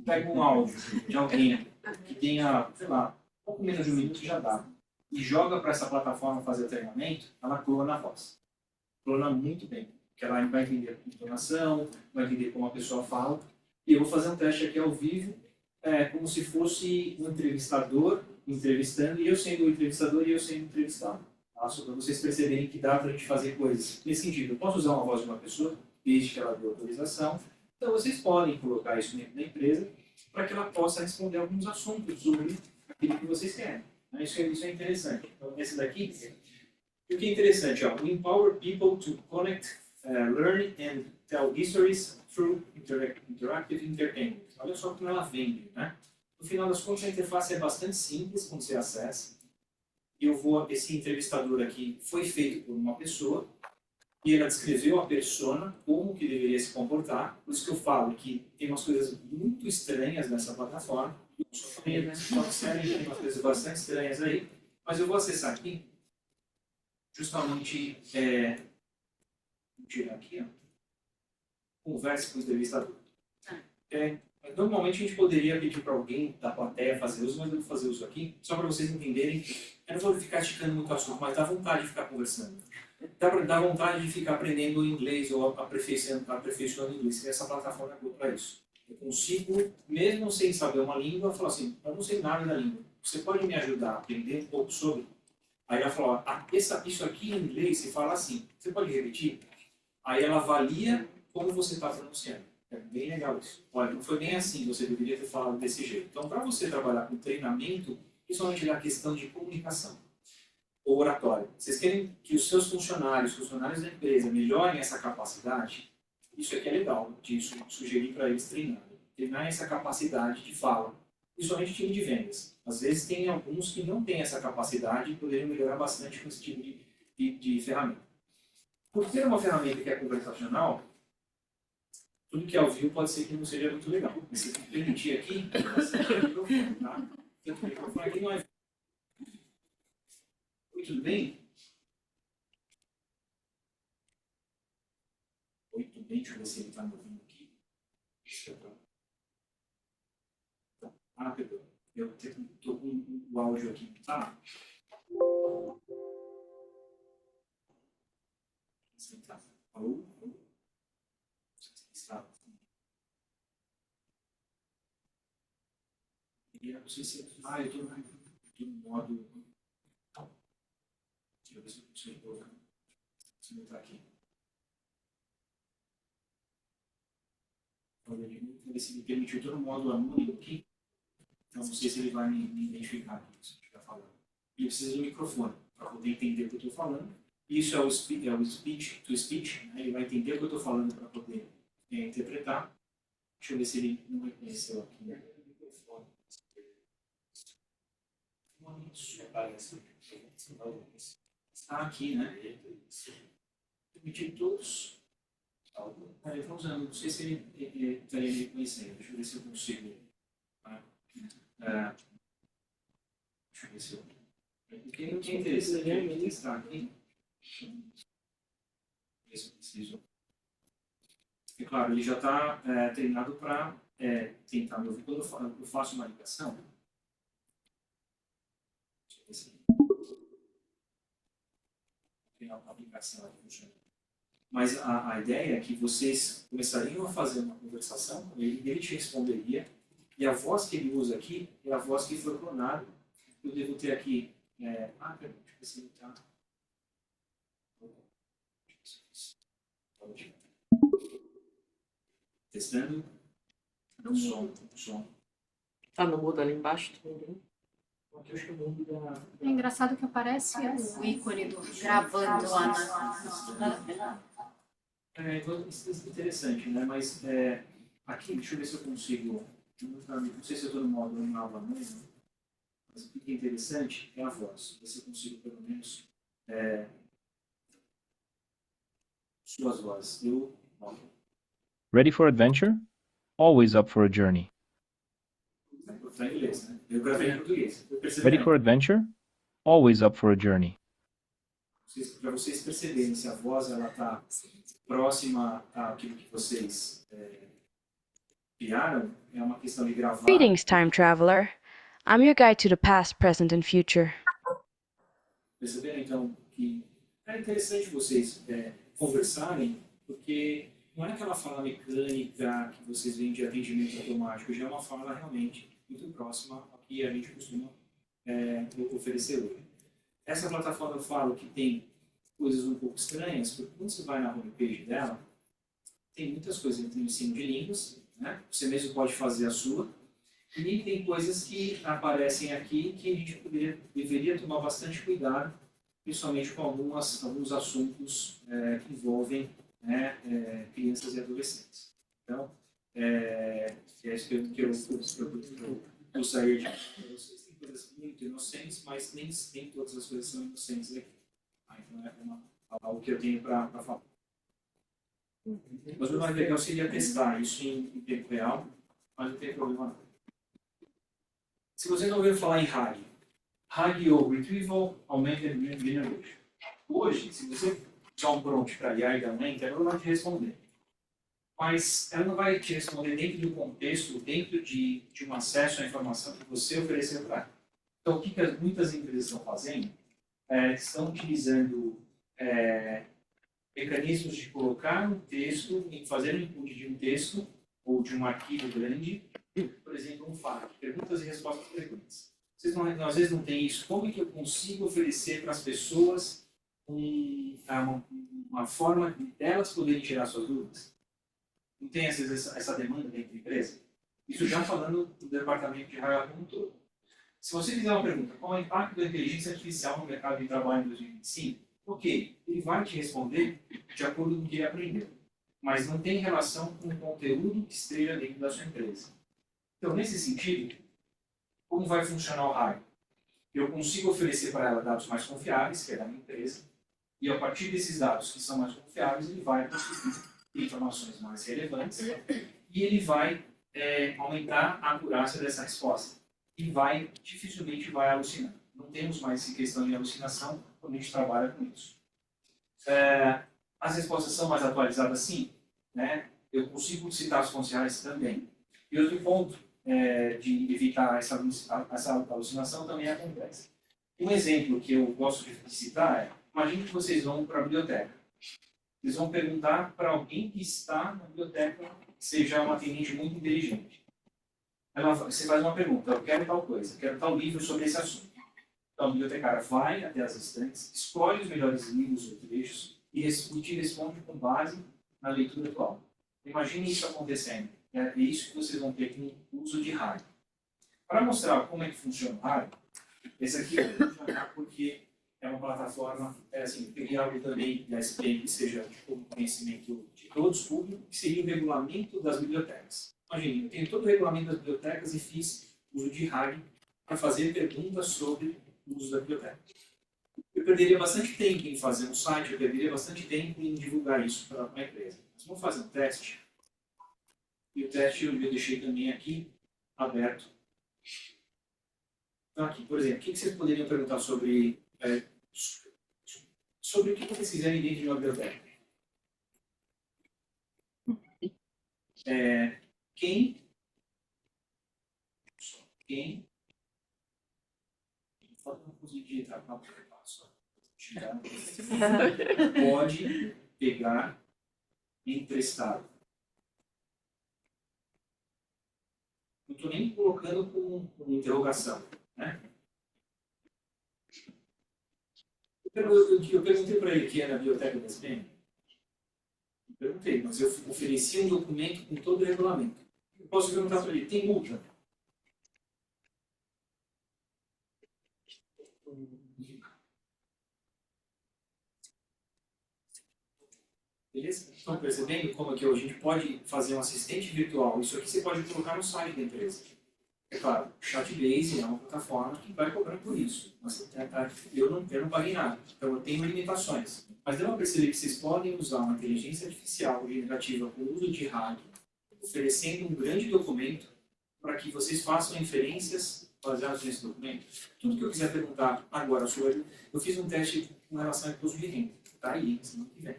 Pega um áudio de alguém que tenha, sei lá, pouco menos de um minuto já dá, e joga para essa plataforma fazer o treinamento, ela clona a voz. Clona muito bem. Que ela vai entender a entonação, vai entender como a pessoa fala. E eu vou fazer um teste aqui ao vivo, como se fosse um entrevistador entrevistando, e eu sendo o entrevistador e eu sendo entrevistado. Tá? Só para vocês perceberem que dá para a gente fazer coisas nesse sentido. Eu posso usar uma voz de uma pessoa, desde que ela dê autorização. Então vocês podem colocar isso dentro da empresa para que ela possa responder alguns assuntos sobre aquilo que vocês querem. Isso é interessante. Então, esse daqui, o que é interessante, ó, we empower people to connect, learn and tell histories through interactive entertainment. Olha só como ela vende, né? No final das contas, a interface é bastante simples quando você acessa. Esse entrevistador aqui foi feito por uma pessoa e ela descreveu a persona, como que deveria se comportar. Por isso que eu falo que tem umas coisas muito estranhas nessa plataforma. Tem umas coisas bastante estranhas aí. Mas eu vou acessar aqui, justamente, vou tirar aqui, ó, converse com o entrevistador. Normalmente a gente poderia pedir para alguém da plateia fazer uso, mas eu vou fazer uso aqui, só para vocês entenderem. Eu não vou ficar esticando muito o assunto, mas dá vontade de ficar conversando. Dá vontade de ficar aprendendo inglês ou aperfeiçoando inglês. Essa plataforma é boa para isso. Eu consigo, mesmo sem saber uma língua, falar assim, eu não sei nada da língua. Você pode me ajudar a aprender um pouco sobre? Aí ela falou, isso aqui em inglês se fala assim. Você pode repetir? Aí ela avalia como você está pronunciando. É bem legal isso. Olha, não foi bem assim, você deveria ter falado desse jeito. Então, para você trabalhar com treinamento, principalmente na questão de comunicação ou oratória, vocês querem que os seus funcionários da empresa melhorem essa capacidade? Isso aqui é legal, de sugerir para eles treinar essa capacidade de fala, principalmente time de vendas. Às vezes tem alguns que não têm essa capacidade e poderiam melhorar bastante com esse tipo de ferramenta. Por ter uma ferramenta que é conversacional, tudo que é ao vivo pode ser que não seja muito legal. Mas se eu permitir aqui, o microfone, tá? O microfone aqui não é... Oi, tudo bem? Oi, tudo bem? Deixa eu ver se ele está me ouvindo aqui. Ah, perdão. Eu estou com o áudio aqui. Tá? Alô? Eu não sei se... eu estou no modo... Deixa eu ver se eu consigo colocar. Se não está aqui. Vou ver se me permitiu. Eu estou no modo anônimo aqui. Então, não sei se ele vai me identificar aqui, se eu estiver falando. Ele precisa do microfone para poder entender o que eu estou falando. Isso é o speech to speech. Né? Ele vai entender o que eu estou falando para poder interpretar. Deixa eu ver se ele não reconheceu aqui. Né? Está aqui, né? Permitir todos. Vamos usando. Não sei se ele estaria me reconhecendo. Deixa eu ver se eu consigo. Deixa eu ver se eu. O que é interessante é testar aqui. Ver se eu preciso. E claro, ele já está treinado para tentar me ouvir. Quando eu faço uma ligação. Deixa eu ver se tem uma aplicação aqui funcionando. Mas a ideia é que vocês começariam a fazer uma conversação com ele, ele te responderia, e a voz que ele usa aqui é a voz que foi clonada. Eu devo ter aqui. Perdão, deixa eu ver se ele está. Testando. Som. Tá no mudo ali embaixo também. Aqui eu acho que o mundo da. É engraçado que aparece o ícone do gravando lá na... Isso é interessante, né? Mas aqui, deixa eu ver se eu consigo. Não sei se eu estou no modo novamente, mas o que é interessante é a voz. Ver se eu consigo, pelo menos, suas vozes. Ready for adventure? Always up for a journey. Está em inglês, né? Eu gravei em português. Ready for adventure? Always up for a journey. Para vocês perceberem se a voz está próxima àquilo que vocês criaram, é uma questão de gravar. Greetings, time traveler. I'm your guide to the past, present, and future. Perceberam, então, que é interessante vocês conversarem, porque não é aquela fala mecânica que vocês veem de atendimento automático, já é uma fala realmente muito próxima ao que a gente costuma oferecer hoje. Essa plataforma eu falo que tem coisas um pouco estranhas, porque quando você vai na homepage dela, tem muitas coisas, tem o ensino de línguas, né? Você mesmo pode fazer a sua, e tem coisas que aparecem aqui que a gente deveria tomar bastante cuidado, principalmente com alguns assuntos que envolvem crianças e adolescentes. Então, é isso que eu gostaria de dizer. Vocês têm coisas muito inocentes, mas nem todas as coisas são inocentes aqui. Então, é algo que eu tenho para falar. Mas o mais legal seria testar isso em tempo real, mas não tem problema não. Se você não ouviu falar em RAG, RAG ou Retrieval Augmented Generation. Hoje, se você usar um prompt para IA e dar um enter, ela vai te responder. Mas ela não vai te responder dentro do contexto, dentro de um acesso à informação que você ofereceu para ela. Então, o que muitas empresas estão fazendo? Estão utilizando mecanismos de colocar um texto, fazer um input de um texto ou de um arquivo grande, por exemplo, um FAQ, perguntas e respostas frequentes. Vocês às vezes não têm isso. Como é que eu consigo oferecer para as pessoas uma forma delas poderem tirar suas dúvidas? Não tem às vezes essa demanda dentro da empresa? Isso já falando do departamento de RH como um todo. Se você fizer uma pergunta, qual é o impacto da inteligência artificial no mercado de trabalho em 2025? Ok, ele vai te responder de acordo com o que ele aprendeu, mas não tem relação com o conteúdo que esteja dentro da sua empresa. Então, nesse sentido, como vai funcionar o RAG? Eu consigo oferecer para ela dados mais confiáveis, que é da minha empresa, e a partir desses dados que são mais confiáveis, ele vai conseguir informações mais relevantes e ele vai aumentar a acurácia dessa resposta. E dificilmente vai alucinar. Não temos mais questão de alucinação quando a gente trabalha com isso. As respostas são mais atualizadas, sim. Né? Eu consigo citar as fontes reais também. E outro ponto de evitar essa alucinação também acontece. Um exemplo que eu gosto de citar imagine que vocês vão para a biblioteca. Vocês vão perguntar para alguém que está na biblioteca, que seja um atendente muito inteligente. Você faz uma pergunta, eu quero tal coisa, quero tal livro sobre esse assunto. Então, o bibliotecário vai até as estantes, escolhe os melhores livros ou trechos e te responde com base na leitura atual. Imagine isso acontecendo. É isso que vocês vão ter com o uso de RAG. Para mostrar como é que funciona o RAG, esse aqui eu vou jogar porque é uma plataforma, assim, peguei algo também da SPM, que seja de conhecimento de todos, público, que seria o regulamento das bibliotecas. Imagine, eu tenho todo o regulamento das bibliotecas e fiz uso de RAG para fazer perguntas sobre o uso da biblioteca. Eu perderia bastante tempo em fazer um site, eu perderia bastante tempo em divulgar isso para a empresa. Mas vamos fazer um teste. E o teste eu deixei também aqui, aberto. Então aqui, por exemplo, o que vocês poderiam perguntar sobre o que vocês quiserem dentro de uma biblioteca? Quem não consegui digitar, pode pegar emprestado. Não estou nem colocando com interrogação, né? Eu perguntei para ele que era a biblioteca da SPM. Perguntei, mas eu ofereci um documento com todo o regulamento. Eu posso perguntar para ele, tem multa? Beleza? Estão percebendo como é que a gente pode fazer um assistente virtual? Isso aqui você pode colocar no site da empresa. É claro, o Chatbase é uma plataforma que vai cobrar por isso. Mas, eu não paguei nada, então eu tenho limitações. Mas deu para perceber que vocês podem usar uma inteligência artificial generativa com o uso de RAG, oferecendo um grande documento para que vocês façam inferências baseadas nesse documento. Tudo que eu quiser perguntar agora sobre... Eu fiz um teste com relação a imposto de renda. Está aí, semana que vem.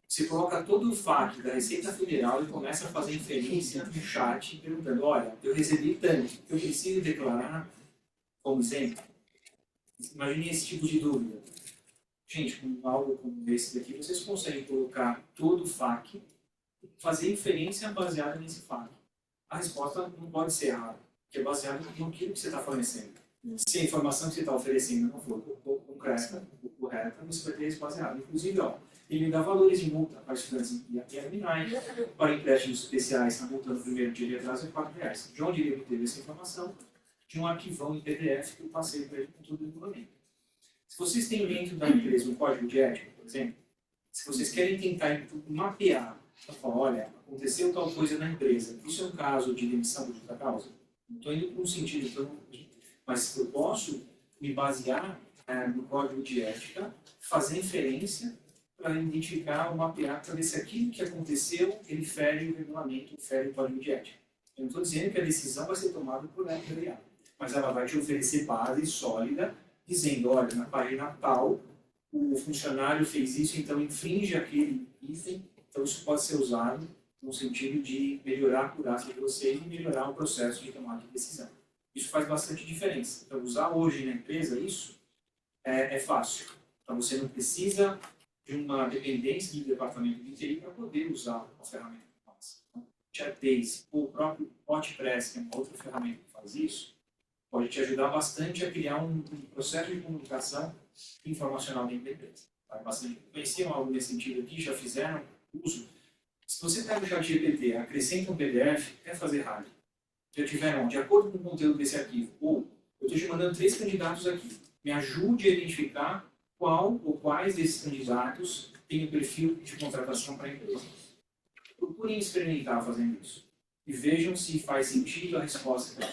Você coloca todo o FAQ da Receita Federal e começa a fazer inferência no chat, perguntando, olha, eu recebi tanto, eu preciso declarar, como sempre. Imagine esse tipo de dúvida. Gente, com algo como esse daqui, vocês conseguem colocar todo o FAQ e fazer inferência baseada nesse FAQ. A resposta não pode ser errada, porque é baseado no que você está fornecendo. Se a informação que você está oferecendo não for concreta, correta, você vai ter resposta errada. Inclusive, ele me dá valores de multa para estudantes e terminais, para empréstimos especiais, a multa no primeiro dia de atraso é R$4. De onde ele obteve essa informação? De um arquivão em PDF que eu passei para ele com todo o regulamento. Se vocês têm dentro da empresa um código de ética, por exemplo, se vocês querem tentar mapear, falar, olha, aconteceu tal coisa na empresa, isso é um caso de demissão por justa causa? Não estou indo para um sentido, mas eu posso me basear no código de ética, fazer inferência para identificar ou mapear para ver se aquilo que aconteceu, ele fere o regulamento, fere o código de ética. Eu não estou dizendo que a decisão vai ser tomada por ela, mas ela vai te oferecer base sólida, dizendo, olha, na página tal, o funcionário fez isso, então infringe aquele item, então isso pode ser usado no sentido de melhorar a acurácia de vocês e melhorar o processo de tomada de decisão. Isso faz bastante diferença. Então, usar hoje na empresa isso é fácil. Então, você não precisa de uma dependência do departamento de TI para poder usar a ferramenta que faz. Então, Chatbase ou o próprio Hotpress, que é uma outra ferramenta que faz isso, pode te ajudar bastante a criar um processo de comunicação informacional dentro da empresa. Tá? Bastante. Conheciam algo nesse sentido aqui, já fizeram uso. Se você pega o ChatGPT, acrescenta um PDF, é fazer rádio. Já tiveram, de acordo com o conteúdo desse arquivo, ou eu estou te mandando 3 candidatos aqui, me ajude a identificar qual ou quais desses candidatos têm o perfil de contratação para a empresa. Procurem experimentar fazendo isso. E vejam se faz sentido a resposta.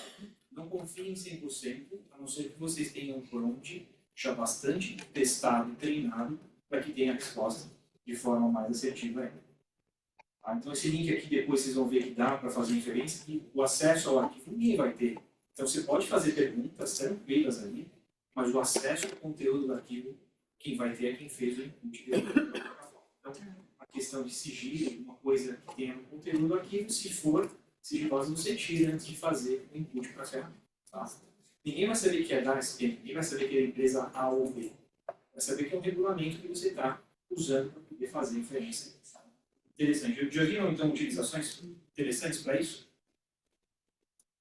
Não confiem em 100%, a não ser que vocês tenham um prompt já bastante testado e treinado para que tenha a resposta de forma mais assertiva ainda. Tá? Então esse link aqui depois vocês vão ver que dá para fazer inferência e o acesso ao arquivo ninguém vai ter. Então você pode fazer perguntas tranquilas ali, mas o acesso ao conteúdo do arquivo, quem vai ter é quem fez o input dele. Então a questão de sigilo, uma coisa que tenha no conteúdo do arquivo, se for sigilosa, você tira antes de fazer o input para a ferramenta. Tá? Ninguém vai saber que é da SPM, ninguém vai saber que é a empresa A ou B. Vai saber que é um regulamento que você está usando para poder fazer inferência. Interessante. Já viram, então, utilizações interessantes para isso?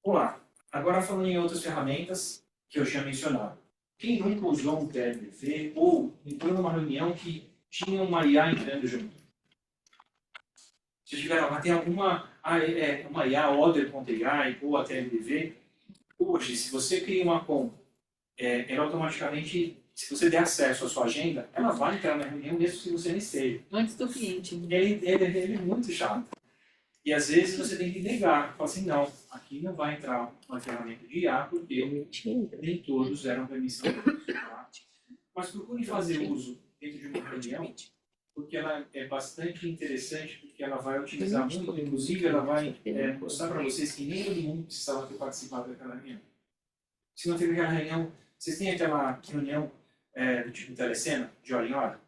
Vamos lá. Agora, falando em outras ferramentas que eu tinha mencionado. Quem nunca usou um TLDV ou entrou numa reunião que tinha uma IA entrando junto? Se tiver lá, tem alguma uma IA, Other.ai ou a TLDV, hoje, se você cria uma conta, ela automaticamente, se você der acesso à sua agenda, ela vai entrar na reunião mesmo se você não esteja. Antes do cliente. Ele é muito chato. E às vezes você tem que negar, falar assim, não, aqui não vai entrar uma ferramenta de IA, porque nem todos deram permissão. Tá? Mas procure fazer uso dentro de uma reunião, porque ela é bastante interessante, porque ela vai utilizar muito, inclusive ela vai mostrar para vocês que nem todo mundo precisava ter participado daquela reunião. Se não teve aquela reunião, vocês têm aquela reunião do tipo telecena, de hora em hora?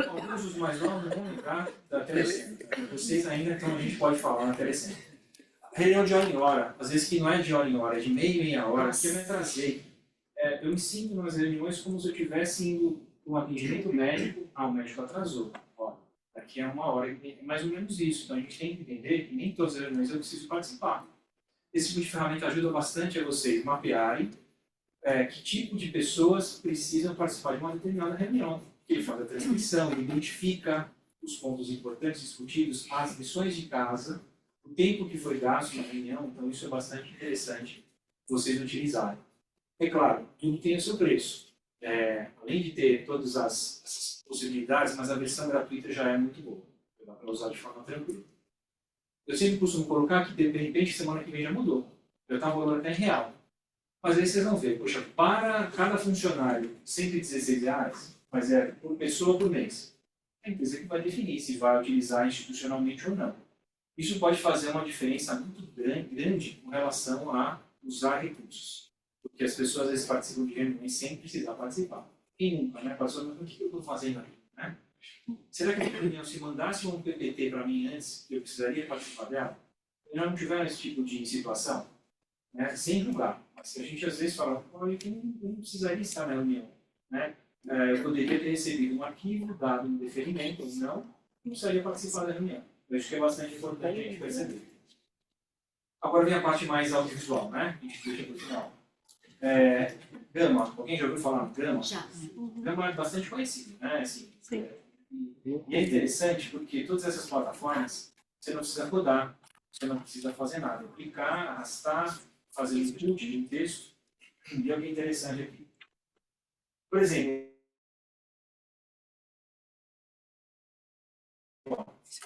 Alguns dos mais novos vão lembrar da telecena. Vocês ainda, então a gente pode falar na telecena. Reunião de hora em hora, às vezes que não é de hora em hora, é de meia hora, que eu me atrasei. Eu me sinto nas reuniões como se eu estivesse indo para um atendimento médico. O médico atrasou. Ó, daqui a 1 hora, é mais ou menos isso. Então a gente tem que entender que nem todas as reuniões eu preciso participar. Esse tipo de ferramenta ajuda bastante a vocês mapearem que tipo de pessoas precisam participar de uma determinada reunião. Ele faz a transmissão, ele identifica os pontos importantes discutidos, as lições de casa, o tempo que foi gasto na reunião, então isso é bastante interessante vocês utilizarem. É claro, tudo tem o seu preço. Além de ter todas essas possibilidades, mas a versão gratuita já é muito boa. Dá para usar de forma tranquila. Eu sempre costumo colocar que, de repente, semana que vem já mudou. Já está um valor até real. Mas aí vocês vão ver, poxa, para cada funcionário, R$116, mas é por pessoa por mês. É a empresa que vai definir se vai utilizar institucionalmente ou não. Isso pode fazer uma diferença muito grande com relação a usar recursos. Porque as pessoas às vezes participam de reuniões sem precisar participar. Quem nunca, né? Mas o que eu estou fazendo aqui? Né? Será que a reunião, se mandasse um PPT para mim antes, eu precisaria participar dela? Eu não tiver esse tipo de situação, né? Sem julgar. Mas se a gente às vezes fala, olha, eu não precisaria estar na reunião, né? Eu poderia ter recebido um arquivo, dado um deferimento ou não precisaria participar da reunião. Eu acho que é bastante importante a gente perceber. Agora vem a parte mais audiovisual, né? A gente deixa para o final. Gama, alguém já ouviu falar no Gama? Já. Gama é bastante conhecido, né? Assim, Sim. E é interessante porque todas essas plataformas, você não precisa codar, você não precisa fazer nada. Clicar, arrastar, fazer input de texto, e algo interessante aqui. Por exemplo,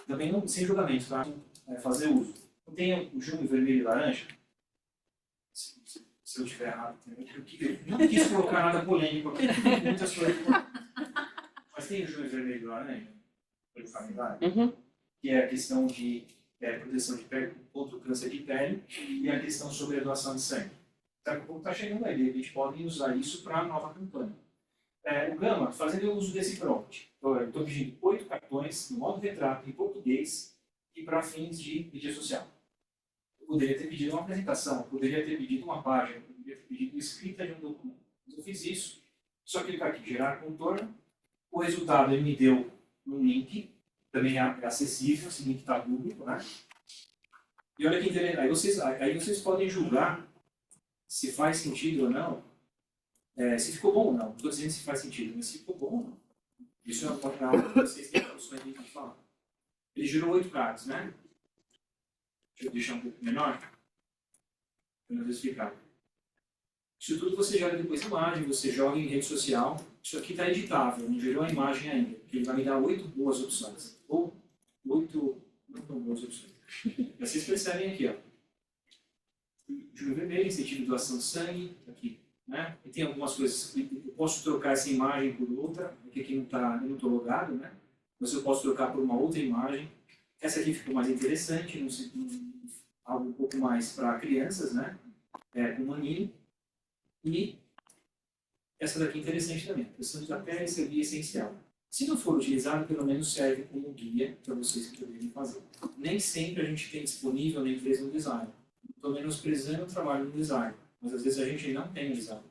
também não, sem julgamento, tá? Fazer uso. Não tem o junho, vermelho e laranja? se eu estiver errado também, eu não quis colocar nada polêmico aqui, tem muitas coisas. Mas tem o Junho Vermelho lá, né? Pelo calendário, que é a questão de proteção de pele contra o câncer de pele e a questão sobre a doação de sangue. Está chegando aí, a gente pode usar isso para a nova campanha. O Gama, fazendo uso desse prompt, eu estou pedindo 8 cartões no modo retrato em português e para fins de mídia social. Eu poderia ter pedido uma apresentação, eu poderia ter pedido uma página, eu poderia ter pedido escrita de um documento. Mas eu fiz isso, só clicar aqui, gerar contorno, o resultado ele me deu um link, também é acessível, esse link está público, né? E olha que interessante, aí vocês podem julgar se faz sentido ou não, se ficou bom ou não. Não estou dizendo se faz sentido, mas se ficou bom ou não. Isso é uma coisa que vocês têm opções de falar. Ele gerou 8 cards, né? Deixa eu deixar um pouco menor, para eu explicar. Isso tudo você joga depois imagem, você joga em rede social. Isso aqui está editável, não gerou a imagem ainda, porque ele vai me dar 8 boas opções. Ou 8 não tão boas opções. E vocês percebem aqui, ó. Junho Vermelho, incentivo de doação de sangue, aqui. Né? E tem algumas coisas, eu posso trocar essa imagem por outra, porque aqui não tá, eu não estou logado, né? Mas eu posso trocar por uma outra imagem. Essa aqui ficou mais interessante, algo um pouco mais para crianças, né? Com maninho. E essa daqui é interessante também, a questão da pele ser guia essencial. Se não for utilizado, pelo menos serve como guia para vocês que poderem fazer. Nem sempre a gente tem disponível na empresa um design. Estou menosprezando o trabalho do design, mas às vezes a gente não tem design.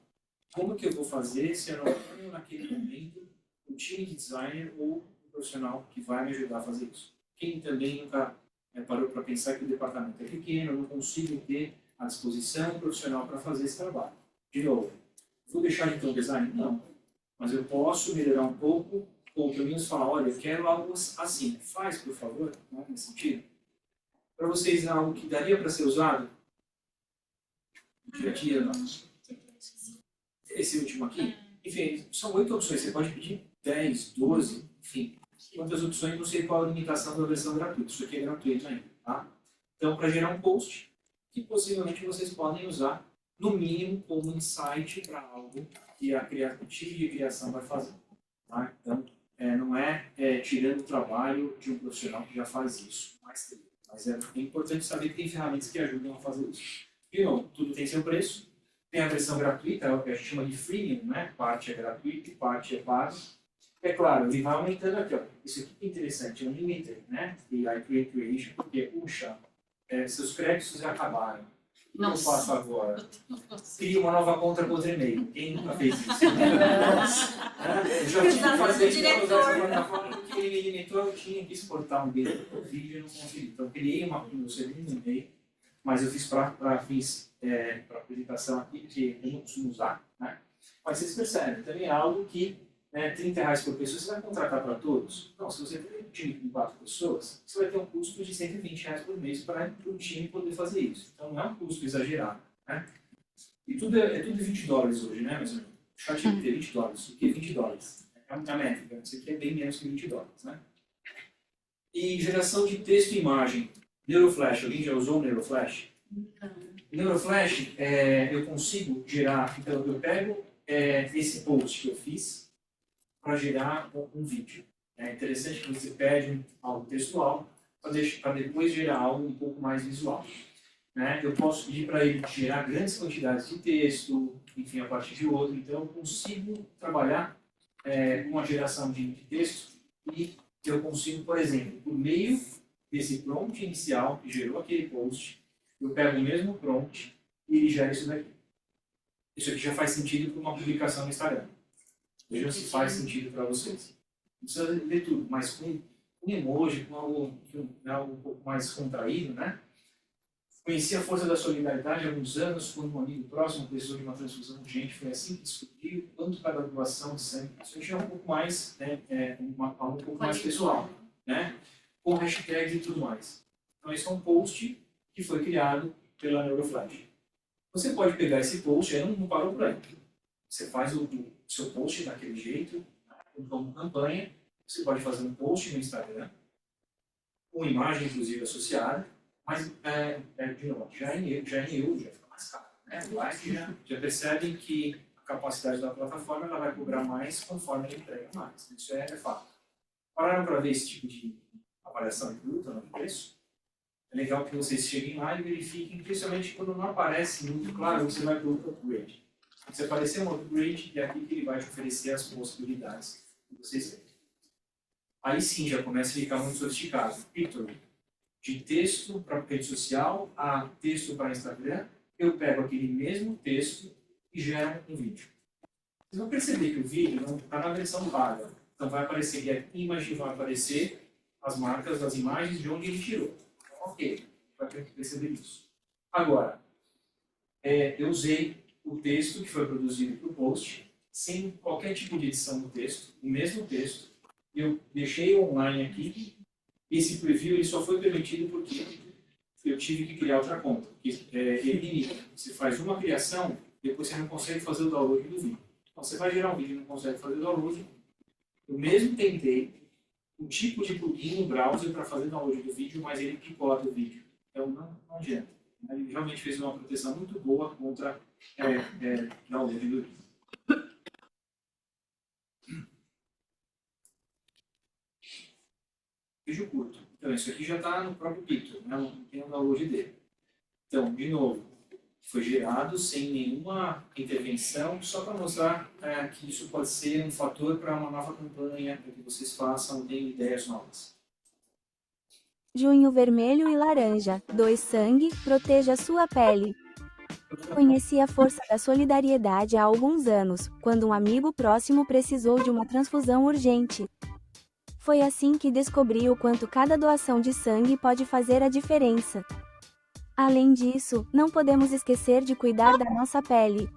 Como que eu vou fazer se eu não tenho naquele momento um time de designer ou um profissional que vai me ajudar a fazer isso? Quem também nunca parou para pensar que o departamento é pequeno, eu não consigo ter à disposição um profissional para fazer esse trabalho. De novo, vou deixar de ter um design? Não. Mas eu posso melhorar um pouco, ou pelo menos falar, olha, eu quero algo assim. Faz, por favor, né, nesse sentido. Para vocês, é algo que daria para ser usado? No dia a dia, não. Esse último aqui? Enfim, são 8 opções. Você pode pedir 10, 12, enfim. Quantas opções, não sei qual a limitação da versão gratuita. Isso aqui é gratuito ainda, tá? Então, para gerar um post, que possivelmente vocês podem usar no mínimo como insight para algo que o time de criação vai fazer. Tá? Então, não tirando o trabalho de um profissional que já faz isso. Mas é importante saber que tem ferramentas que ajudam a fazer isso. De novo, tudo tem seu preço. Tem a versão gratuita, é o que a gente chama de freemium, né? Parte é gratuita e parte é paga. É claro, ele vai aumentando aqui. Ó. Isso aqui é interessante, é um limiter, né? E aí creation, porque, puxa, seus créditos já acabaram. O que eu faço agora? Cria uma nova conta com outro e-mail. Quem nunca fez isso? Eu já tive que fazer isso para usar essa plataforma porque ele me limitou, eu tinha que exportar um vídeo e não consegui. Então, eu criei meu segundo e-mail, mas eu fiz para apresentação aqui, porque eu não costumo usar. Né? Mas vocês percebem, também é algo que R$30 por pessoa, você vai contratar para todos? Não, se você tem um time com 4 pessoas, você vai ter um custo de R$120 por mês para o time poder fazer isso. Então, não é um custo exagerado. Né? E tudo é tudo $20 hoje, né? Mas o chat tem $20. O que é $20? É uma métrica. Isso aqui é bem menos que $20. Né? E geração de texto e imagem. Neuroflash. Alguém já usou o Neuroflash? Neuroflash, eu consigo gerar. Então, eu pego esse post que eu fiz para gerar um vídeo. É interessante que você pede algo textual para depois gerar algo um pouco mais visual. Né? Eu posso pedir para ele gerar grandes quantidades de texto, enfim, a partir de outro. Então, eu consigo trabalhar com a geração de texto e eu consigo, por exemplo, por meio desse prompt inicial que gerou aquele post, eu pego o mesmo prompt e ele gera isso daqui. Isso aqui já faz sentido para uma publicação no Instagram. Vejam se faz sentido para vocês. Não precisa ler tudo, mas com um emoji, com algo um pouco mais contraído, né? Conheci a força da solidariedade há alguns anos, quando um amigo próximo precisou de uma transfusão urgente. Foi assim que descobriu quanto cada doação de sangue. Isso a gente é um pouco mais, algo um pouco mais pessoal, né? Com hashtags e tudo mais. Então, esse é um post que foi criado pela Neuroflash. Você pode pegar esse post, aí não parou por aí. Você faz o seu post daquele jeito, como campanha. Você pode fazer um post no Instagram, com imagem, inclusive, associada. Mas, de novo, já em euro, já fica mais caro. Lá que já percebem que a capacidade da plataforma ela vai cobrar mais conforme ela entrega mais. Isso é fato. Pararam para ver esse tipo de avaliação de produto no preço? É legal que vocês cheguem lá e verifiquem, principalmente quando não aparece muito claro, você vai para o upgrade. Se aparecer um upgrade, é aqui que ele vai te oferecer as possibilidades que vocês têm. Aí sim já começa a ficar muito sofisticado. Pictory, de texto para rede social a texto para Instagram, eu pego aquele mesmo texto e gero um vídeo. Vocês vão perceber que o vídeo não está na versão paga. Então vai aparecer Get Image, vai aparecer as marcas das imagens de onde ele tirou. Então, ok, vai perceber isso. Agora, eu usei o texto que foi produzido para o post, sem qualquer tipo de edição do texto, o mesmo texto, eu deixei online aqui. Esse preview ele só foi permitido porque eu tive que criar outra conta. Ele limita. Você faz uma criação, depois você não consegue fazer o download do vídeo. Então você vai gerar um vídeo e não consegue fazer o download. Eu mesmo tentei um tipo de plugin no browser para fazer download do vídeo, mas ele picota o vídeo. Então não adianta. Ele realmente fez uma proteção muito boa contra download do vídeo. Vídeo curto. Então, isso aqui já está no próprio Pictory, né? Não tem o download dele. Então, de novo, foi gerado sem nenhuma intervenção, só para mostrar que isso pode ser um fator para uma nova campanha, para que vocês façam, tenham ideias novas. Junho vermelho e laranja. Doe sangue, proteja sua pele. Conheci a força da solidariedade há alguns anos, quando um amigo próximo precisou de uma transfusão urgente. Foi assim que descobri o quanto cada doação de sangue pode fazer a diferença. Além disso, não podemos esquecer de cuidar da nossa pele.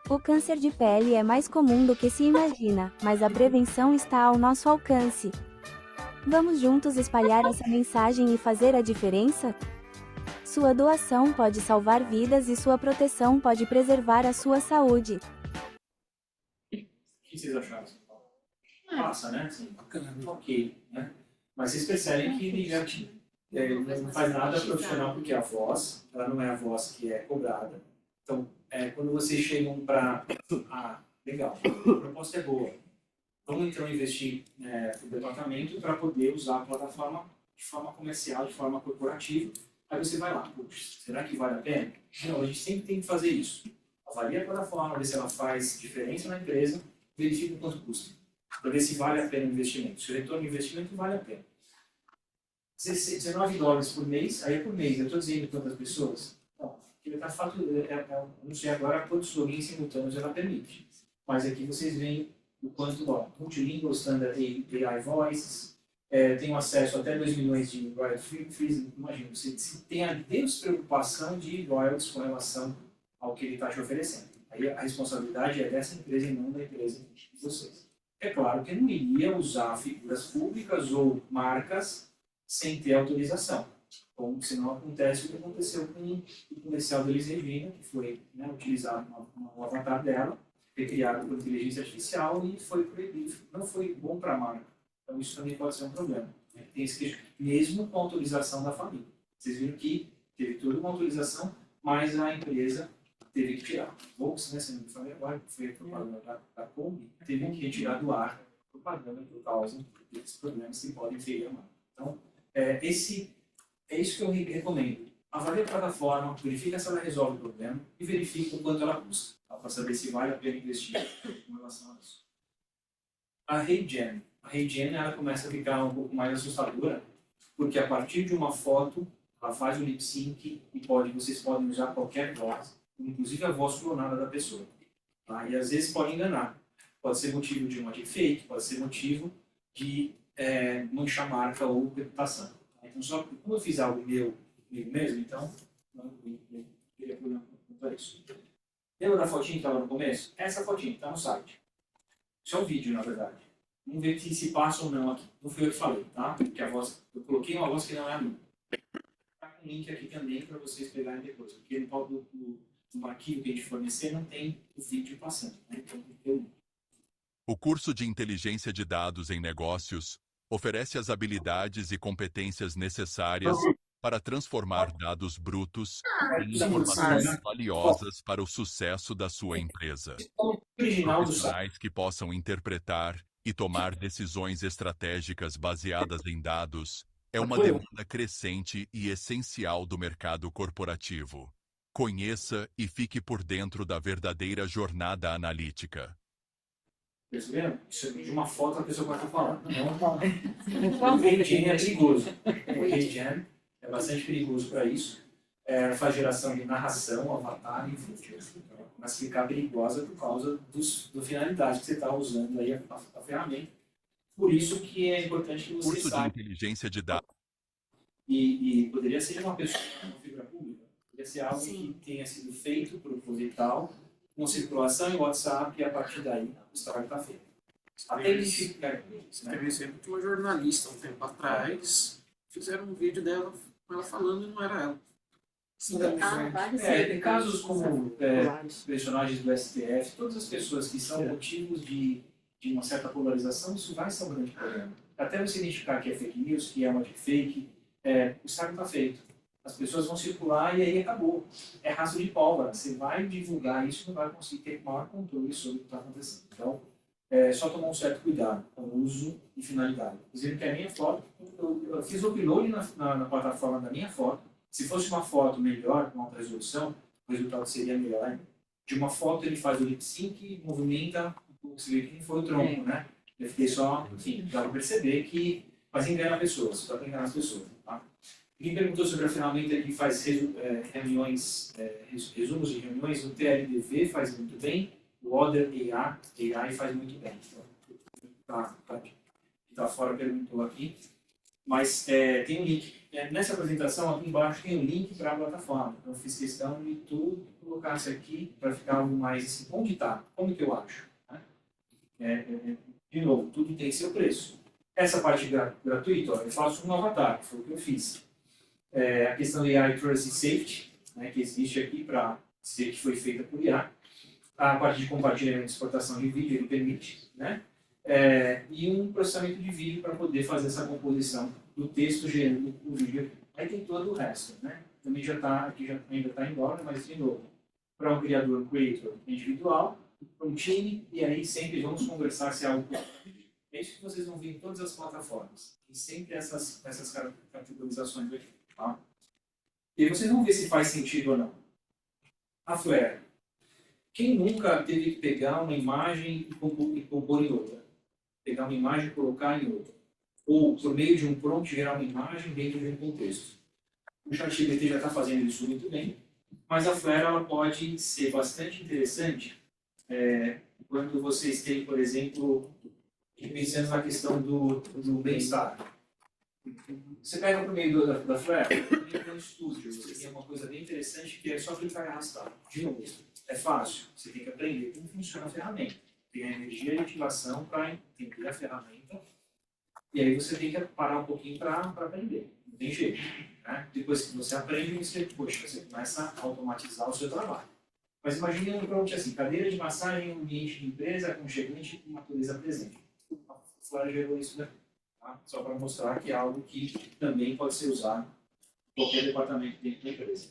O câncer de pele é mais comum do que se imagina, mas a prevenção está ao nosso alcance. Vamos juntos espalhar essa mensagem e fazer a diferença? Sua doação pode salvar vidas e sua proteção pode preservar a sua saúde. O que vocês acharam? Passa, né? Assim, ok, né? Mas vocês percebem que ele já não faz nada profissional porque a voz, ela não é a voz que é cobrada. Então, quando vocês chegam para... legal, a proposta é boa. Vamos então investir no departamento para poder usar a plataforma de forma comercial, de forma corporativa. Aí você vai lá, puxa, será que vale a pena? Não, a gente sempre tem que fazer isso. Avalia a plataforma, ver se ela faz diferença na empresa, verifica o quanto custa, para ver se vale a pena o investimento. Se o retorno do investimento vale a pena. $19 por mês, aí é por mês. Eu estou dizendo quantas pessoas? Não, porque está fato, não sei agora quantos logins simultâneos ela permite. Mas aqui vocês veem o quanto, multilingual, standard AI voices, tem acesso até 2 milhões de royalties free. Imagina, você tem a despreocupação de royalties com relação ao que ele está te oferecendo. Aí a responsabilidade é dessa empresa e não da empresa de vocês. É claro que não iria usar figuras públicas ou marcas sem ter autorização. Como se não acontece o que aconteceu com o comercial da Elis Regina, que foi utilizado no avatar dela, foi criado por inteligência artificial e foi proibido. Não foi bom para a marca. Então isso também pode ser um problema. Tem esse mesmo com a autorização da família. Vocês viram que teve toda uma autorização, mas a empresa teve que tirar. Volks, né, se não me falei agora, que foi a propaganda da Kombi, teve que retirar do ar a propaganda por causa desses problemas que podem ferir a marca. Então, é isso que eu recomendo. Avalie a plataforma, verifique se ela resolve o problema e verifique o quanto ela custa, para saber se vale a pena investir com relação a isso. A HeyGen. A HeyGen ela começa a ficar um pouco mais assustadora, porque a partir de uma foto, ela faz o lip sync e vocês podem usar qualquer voz, inclusive a voz clonada da pessoa. Tá? E às vezes pode enganar. Pode ser motivo de uma deepfake, pode ser motivo de manchar marca ou reputação. Então, só como eu fiz algo meu comigo mesmo, então, não teria problema quanto a isso. Lembra da fotinha que estava no começo? Essa fotinha está no site. Isso é um vídeo, na verdade. Vamos ver se passa ou não aqui. Não fui eu que falei, tá? Porque eu coloquei uma voz que não é a minha. Está com o link aqui também para vocês pegarem depois. Porque no arquivo que a gente fornecer não tem o vídeo passando. Né? Então, tem que ter o link. O curso de Inteligência de Dados em Negócios oferece as habilidades e competências necessárias para transformar dados brutos em sim, informações sim. valiosas para o sucesso da sua empresa. O original do site. Profissionais que possam interpretar e tomar decisões estratégicas baseadas em dados é uma demanda crescente e essencial do mercado corporativo. Conheça e fique por dentro da verdadeira jornada analítica. Perceberam? Isso é de uma foto a pessoa pode estar falando. O Raygen é perigoso. O Raygen é bastante perigoso para isso. Faz geração de narração, avatar e vídeo. Então, começa a ficar perigosa por causa da finalidade que você está usando aí a ferramenta. Por isso que é importante que você Curso de saiba. inteligência de dados. E poderia ser uma pessoa com uma fibra pública. Poderia ser algo Sim. que tenha sido feito, proposital, com circulação em WhatsApp, e a partir daí o trabalho está feito. Até identificar isso, né? Teve exemplo de uma jornalista um tempo atrás, fizeram um vídeo dela com ela falando e não era ela. Vários Tem casos como personagens do STF, todas as pessoas que são motivos de uma certa polarização, isso vai ser um grande problema. Até você identificar que é fake news, que é uma deepfake, o estrago está feito. As pessoas vão circular e aí acabou. É rastro de pólvora. Você vai divulgar isso e não vai conseguir ter maior controle sobre o que está acontecendo. Então, só tomar um certo cuidado com o uso e finalidade. Inclusive, que a minha foto, eu fiz o upload na plataforma da minha foto. Se fosse uma foto melhor, com alta resolução, o resultado seria melhor ainda. De uma foto, ele faz o lip sync e movimenta, você vê que não foi o tronco, né? Eu fiquei só, enfim, dá para perceber que faz engana pessoas, só para enganar as pessoas. Tá? Quem perguntou sobre a ferramenta que faz reuniões, resumos de reuniões, o TLDV faz muito bem, o Other AI faz muito bem. Tá fora perguntou aqui, mas tem um link. Nessa apresentação, aqui embaixo, tem um link para a plataforma. Então, eu fiz questão de tudo colocar isso aqui para ficar algo mais assim, onde está, como que eu acho. Né? De novo, tudo tem seu preço. Essa parte gratuita, eu faço um avatar, que foi o que eu fiz. A questão de AI Trust e Safety, né, que existe aqui para dizer que foi feita por IA. A parte de compartilhamento e exportação de vídeo, ele permite. Né? E um processamento de vídeo para poder fazer essa composição do texto gerando o vídeo. Aí tem todo o resto. Né? Também já está, aqui ainda está em dólar, mas de novo, para um criador, um creator individual, para um time, e aí sempre vamos conversar se é algo. É isso que vocês vão ver em todas as plataformas. Tem sempre essas categorizações aqui. Tá? E aí vocês vão ver se faz sentido ou não. A Flare. Quem nunca teve que pegar uma imagem e compor em outra? Pegar uma imagem e colocar em outra. Ou, por meio de um prompt, gerar uma imagem dentro de um contexto. O ChatGPT já está fazendo isso muito bem, mas a Flare ela pode ser bastante interessante quando vocês têm, por exemplo, pensando na questão do bem-estar. Você pega por meio da Flare, tem um estúdio, você tem uma coisa bem interessante que é só clicar e arrastar. De novo, é fácil, você tem que aprender como funciona a ferramenta. Tem a energia e ativação para entender a ferramenta, e aí você tem que parar um pouquinho para aprender. Não tem jeito. Né? Depois que você aprende, você começa a automatizar o seu trabalho. Mas imagine um prompt assim, cadeira de massagem em um ambiente de empresa, aconchegante e com natureza presente. A Flare gerou isso daqui. Tá? Só para mostrar que é algo que também pode ser usado em qualquer departamento dentro da empresa.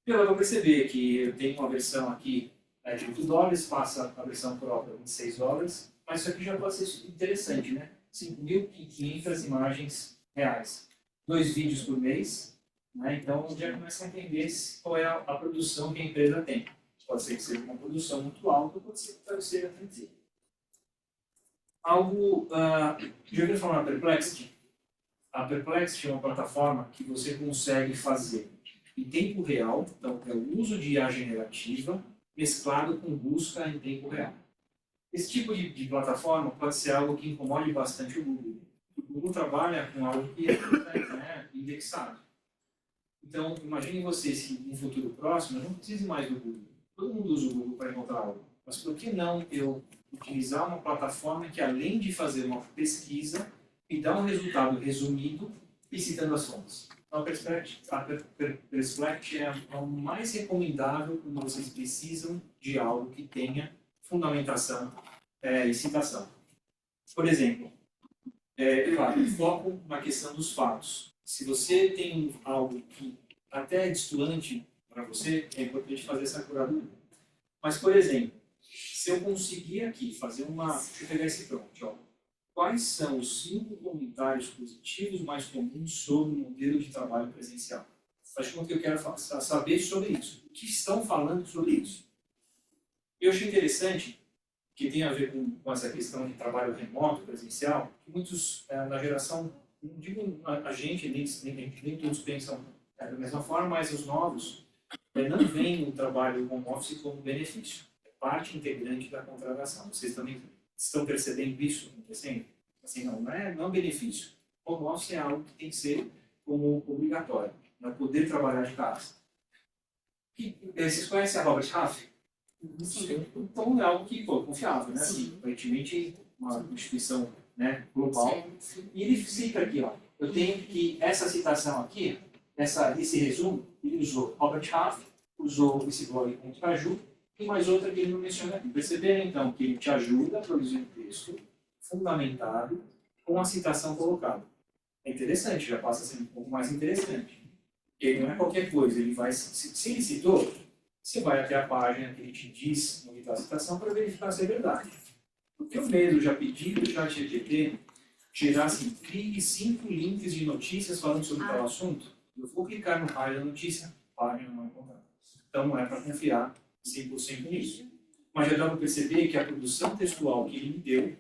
E eu vou perceber que eu tenho uma versão aqui de $8, passa a versão própria $26, mas isso aqui já pode ser interessante, né? 5.500 imagens reais. 2 vídeos por mês, né? Então já começa a entender qual é a produção que a empresa tem. Pode ser que seja uma produção muito alta, pode ser que seja reduzida. Algo... já ouviu falar na Perplexity? A Perplexity é uma plataforma que você consegue fazer em tempo real, então é o uso de IA generativa mesclado com busca em tempo real. Esse tipo de plataforma pode ser algo que incomode bastante o Google. O Google trabalha com algo que é indexado. Então, imagine você se no futuro próximo eu não precise mais do Google. Todo mundo usa o Google para encontrar algo. Mas por que não eu utilizar uma plataforma que, além de fazer uma pesquisa, me dá um resultado resumido e citando as fontes? Então, a Perplexity é o mais recomendável quando vocês precisam de algo que tenha fundamentação e citação. Por exemplo, claro, foco na questão dos fatos. se você tem algo que até é distante para você, é importante fazer essa curadoria. Mas, por exemplo, se eu conseguir aqui fazer uma... Deixa eu pegar esse prompt, ó. Quais são os 5 comentários positivos mais comuns sobre o modelo de trabalho presencial? Faz conta que eu quero saber sobre isso. O que estão falando sobre isso? Eu achei interessante, que tem a ver com essa questão de trabalho remoto, presencial, que muitos na geração, não digo a gente, nem todos pensam da mesma forma, mas os novos não veem o trabalho home office como benefício. É parte integrante da contratação. Vocês também estão percebendo isso acontecendo? Assim, não é um benefício. Home office é algo que tem que ser como obrigatório, para poder trabalhar de casa. Vocês conhecem a Robert Half? Sim. Então é algo que, confiável, né? Assim, aparentemente, uma instituição, né, global. Sim. E ele cita aqui, ó, eu tenho que, essa citação aqui, esse resumo, ele usou Robert Half, usou esse blog com Caju, e mais outra que ele não menciona aqui. Perceberam, então, que ele te ajuda a produzir um texto fundamentado com a citação colocada. É interessante, já passa a ser um pouco mais interessante. Ele não é qualquer coisa, ele vai, se ele citou, você vai até a página que ele te diz onde está a citação para verificar se é verdade. Porque eu mesmo já pedi para o ChatGPT gerar assim, clique 5 links de notícias falando sobre tal assunto. Eu vou clicar no raio da notícia, a página não é encontrada. Então não é para confiar 100% nisso. Mas já dá para perceber que a produção textual que ele me deu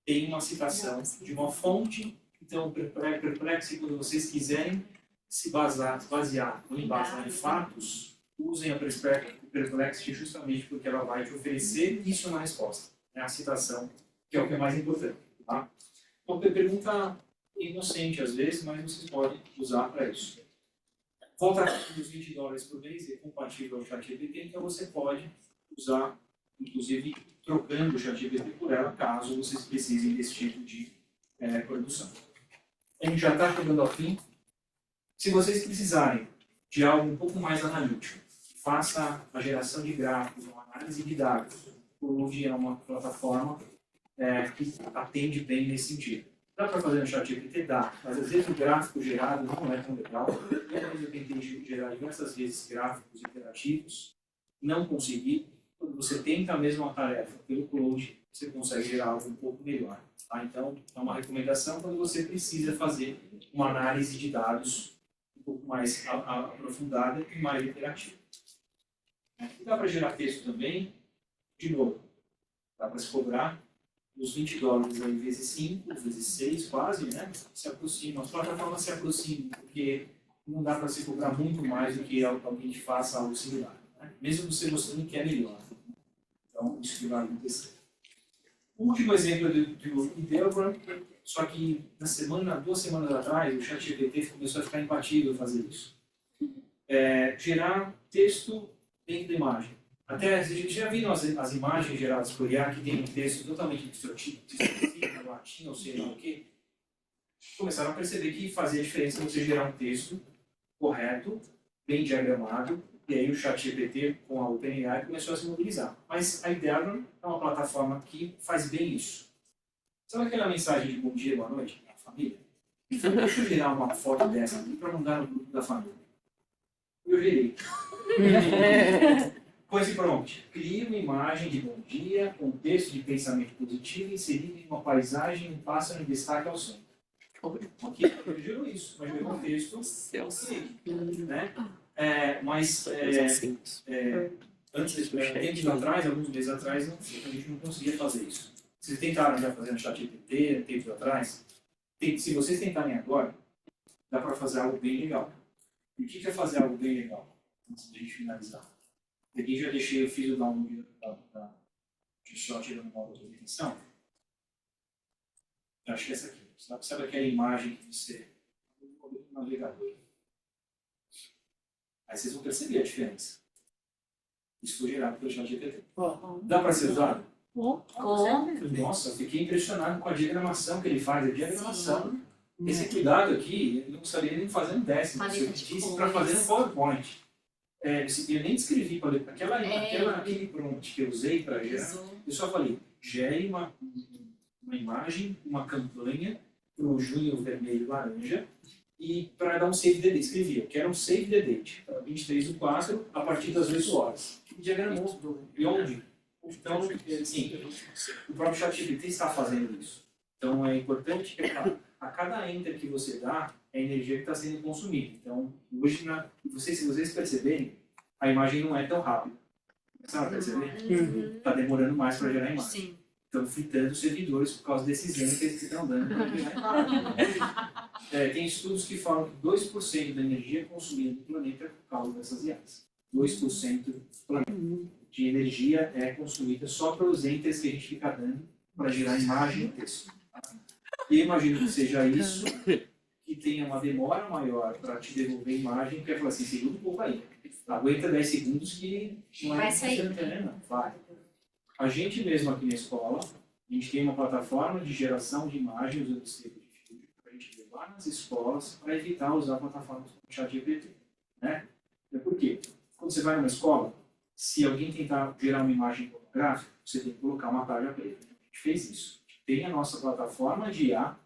tem uma citação de uma fonte. Então, perplexo, quando vocês quiserem se basear ou embasar em fatos, usem a Perplexity justamente porque ela vai te oferecer isso na resposta. É a citação, que é o que é mais importante. Tá? Uma pergunta inocente às vezes, mas vocês podem usar para isso. Volta dos $20 por mês é compatível ao ChatGPT, então você pode usar, inclusive, trocando o ChatGPT por ela, caso vocês precisem desse tipo de produção. A gente já está chegando ao fim. Se vocês precisarem de algo um pouco mais analítico, faça a geração de gráficos, uma análise de dados. O Wood é uma plataforma que atende bem nesse sentido. Dá para fazer no ChatGPT? Dá, mas às vezes o gráfico gerado não é tão legal. Eu tentei gerar diversas vezes gráficos interativos, não consegui. Quando você tenta a mesma tarefa pelo Cloud, você consegue gerar algo um pouco melhor. Tá? Então, é uma recomendação quando você precisa fazer uma análise de dados um pouco mais aprofundada e mais interativa. Dá para gerar texto também, de novo, dá para se cobrar os $20 aí vezes 5, vezes 6, quase, né? Se aproxima, as plataformas se aproximam, porque não dá para se cobrar muito mais do que alguém que faça algo similar. Né? Mesmo você mostrando que é melhor. Então, isso que vai acontecer. O último exemplo é do Ideogram, só que 2 semanas atrás, o ChatGPT começou a ficar impatível fazer isso. Gerar texto dentro da imagem. Até a gente já viu as imagens geradas por IA que tem um texto totalmente distorcido, latim ou sei lá o quê. Começaram a perceber que fazia diferença você gerar um texto correto, bem diagramado, e aí o ChatGPT com a OpenAI começou a se mobilizar. Mas a Ideogram é uma plataforma que faz bem isso. Sabe aquela mensagem de bom dia, boa noite para a família? Deixa eu gerar uma foto dessa aqui para mandar no grupo da família. Eu gerei. Com esse prompt, crie uma imagem de bom dia, com texto de pensamento positivo, inserido em uma paisagem, um pássaro em destaque ao centro. Ok? Eu gero isso, mas meu texto né? Tempos atrás, alguns meses atrás, a gente não conseguia fazer isso. Vocês tentaram já fazer no ChatGPT, tempos atrás? Se vocês tentarem agora, dá para fazer algo bem legal. E o que é fazer algo bem legal? Antes de a gente finalizar. Aqui já eu fiz o download da shot da nova apresentação. Eu acho que é essa aqui. Sabe aquela imagem que você abre no navegador? Aí vocês vão perceber a diferença. Isso foi gerado pelo ChatGPT. Dá para ser usado? Nossa, eu fiquei impressionado com a diagramação que ele faz. A diagramação, esse cuidado aqui, eu não sabia nem fazer um décimo. Eu disse para fazer no PowerPoint. Eu nem descrevi aquele prompt que eu usei para gerar. Eu só falei, gere uma imagem, uma campanha para o junho vermelho laranja e para dar um save the date, escrevia, quero um save the date, para 23/4, a partir das 8 horas. E diagramou. E onde? Então, assim, o próprio ChatGPT está fazendo isso. Então, é importante que a cada enter que você dá, é a energia que está sendo consumida. Então, hoje, se vocês perceberem, a imagem não é tão rápida. Começaram a perceber? Está demorando mais para gerar imagem. Sim. Estão fritando os servidores por causa desses enters que estão dando para gerar imagem. Tem estudos que falam que 2% da energia consumida no planeta é por causa dessas IAs. 2% do planeta de energia é consumida só pelos enters que a gente fica dando para gerar imagem e texto. E eu imagino que seja isso, que tenha uma demora maior para te devolver imagem, porque falar assim, segura um pouco aí. Aguenta 10 segundos que não é instantâneo, não. Vai. A gente mesmo aqui na escola, a gente tem uma plataforma de geração de imagem usando o Stable Diffusion para a gente levar nas escolas para evitar usar plataformas como o ChatGPT. Né? Por quê? Quando você vai numa escola, se alguém tentar gerar uma imagem pornográfica, você tem que colocar uma tarja preta. A gente fez isso. Tem a nossa plataforma de IA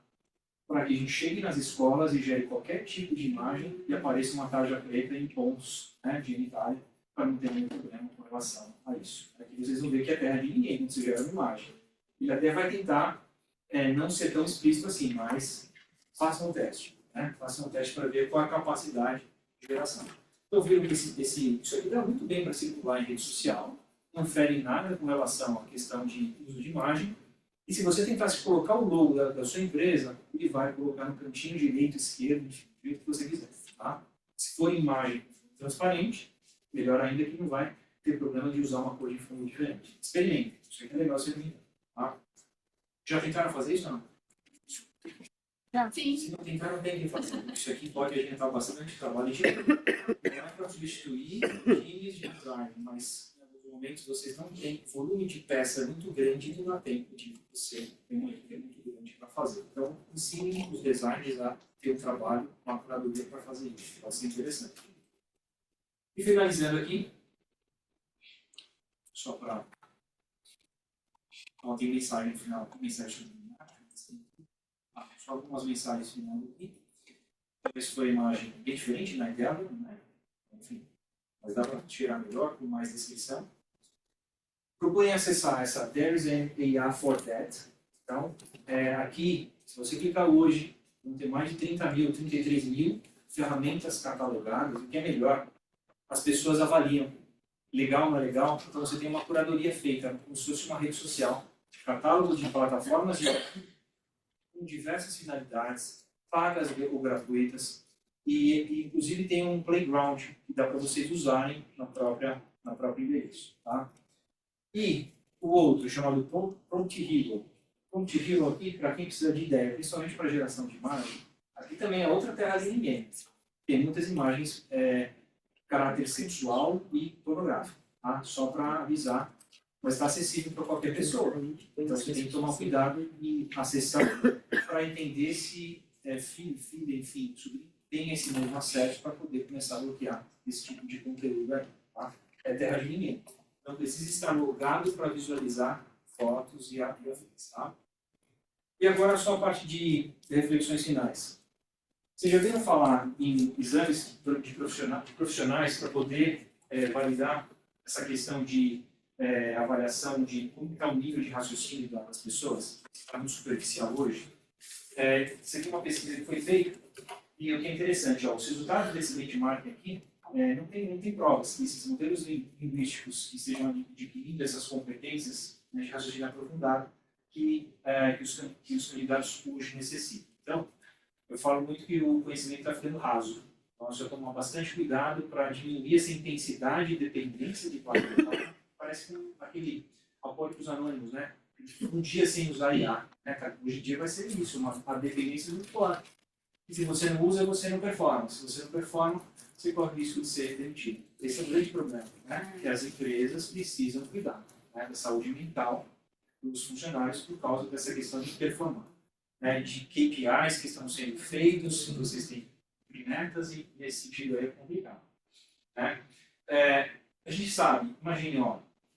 para que a gente chegue nas escolas e gere qualquer tipo de imagem e apareça uma tarja preta em pontos, né, genitália, para não ter nenhum problema com relação a isso. Aqui vocês vão ver que é terra de ninguém quando você gera uma imagem. Ele até vai tentar não ser tão explícito assim, mas façam um teste. Né? Façam um teste para ver qual é a capacidade de geração. Então, viram que isso aqui dá muito bem para circular em rede social, não fere nada com relação à questão de uso de imagem. E se você tentasse colocar o logo da sua empresa, ele vai colocar no cantinho direito, esquerdo, do jeito que você quiser. Tá? Se for imagem transparente, melhor ainda que não vai ter problema de usar uma cor de fundo diferente. Experimente. Isso aqui é legal experimentar. Tá? Já tentaram fazer isso ou não? Sim. Se não tentaram, tem que fazer. Isso aqui pode adiantar bastante trabalho de não é para substituir times de design, mas em alguns momentos vocês não têm volume de peça muito grande e não dá tempo de você ter uma equipe muito grande para fazer. Então, ensinem os designers a ter um trabalho, uma curadoria para fazer isso. Pode ser interessante. E finalizando aqui, só para... Tem mensagem no final, mensagem final. Só algumas mensagens finais aqui. Essa foi a imagem bem diferente na Endeavor, né? Enfim, mas dá para tirar melhor, com mais descrição. Procurem acessar essa There is an AI for that. Então, aqui, se você clicar hoje, vão ter mais de 33 mil ferramentas catalogadas. O que é melhor, as pessoas avaliam. Legal, não é legal? Então, você tem uma curadoria feita, como se fosse uma rede social. Catálogo de plataformas com diversas finalidades, pagas ou gratuitas, e inclusive tem um playground que dá para vocês usarem na própria endereço. Tá? E o outro, chamado Prompt Hero. Prompt Hero aqui, para quem precisa de ideia, principalmente para geração de imagem, aqui também é outra terra de ninguém. Tem muitas imagens caráter sexual e pornográfico, tá? Só para avisar. Mas está acessível para qualquer pessoa. Então você tem que tomar cuidado e acessar para entender se filho, filha, enfim, sobrinho, tem esse mesmo acesso para poder começar a bloquear esse tipo de conteúdo aí. Tá? É terra de ninguém. Então precisa estar logado para visualizar fotos e afins. Tá? E agora só a parte de reflexões finais. Vocês já viram falar em exames de profissionais para poder validar essa questão de avaliação de como está o nível de raciocínio das pessoas? Está muito superficial hoje. Isso aqui é uma pesquisa que foi feita e o que é interessante, os resultados desse benchmark aqui não tem provas que esses modelos linguísticos que estejam adquirindo essas competências, né, de raciocínio aprofundado que os candidatos hoje necessitam. Então, eu falo muito que o conhecimento está ficando raso. Então, você tomar bastante cuidado para diminuir essa intensidade e dependência de plataforma. Parece aquele Alcoólicos Anônimos, né? Um dia sem usar IA. Né? Hoje em dia vai ser isso, uma dependência muito forte. E se você não usa, você não performa. Se você não performa, você corre o risco de ser demitido. Esse é o grande problema, né? Que as empresas precisam cuidar, né, da saúde mental dos funcionários por causa dessa questão de performar. Né? De KPIs que estão sendo feitos, vocês têm metas e nesse sentido aí é complicado. Né? A gente sabe, imagine,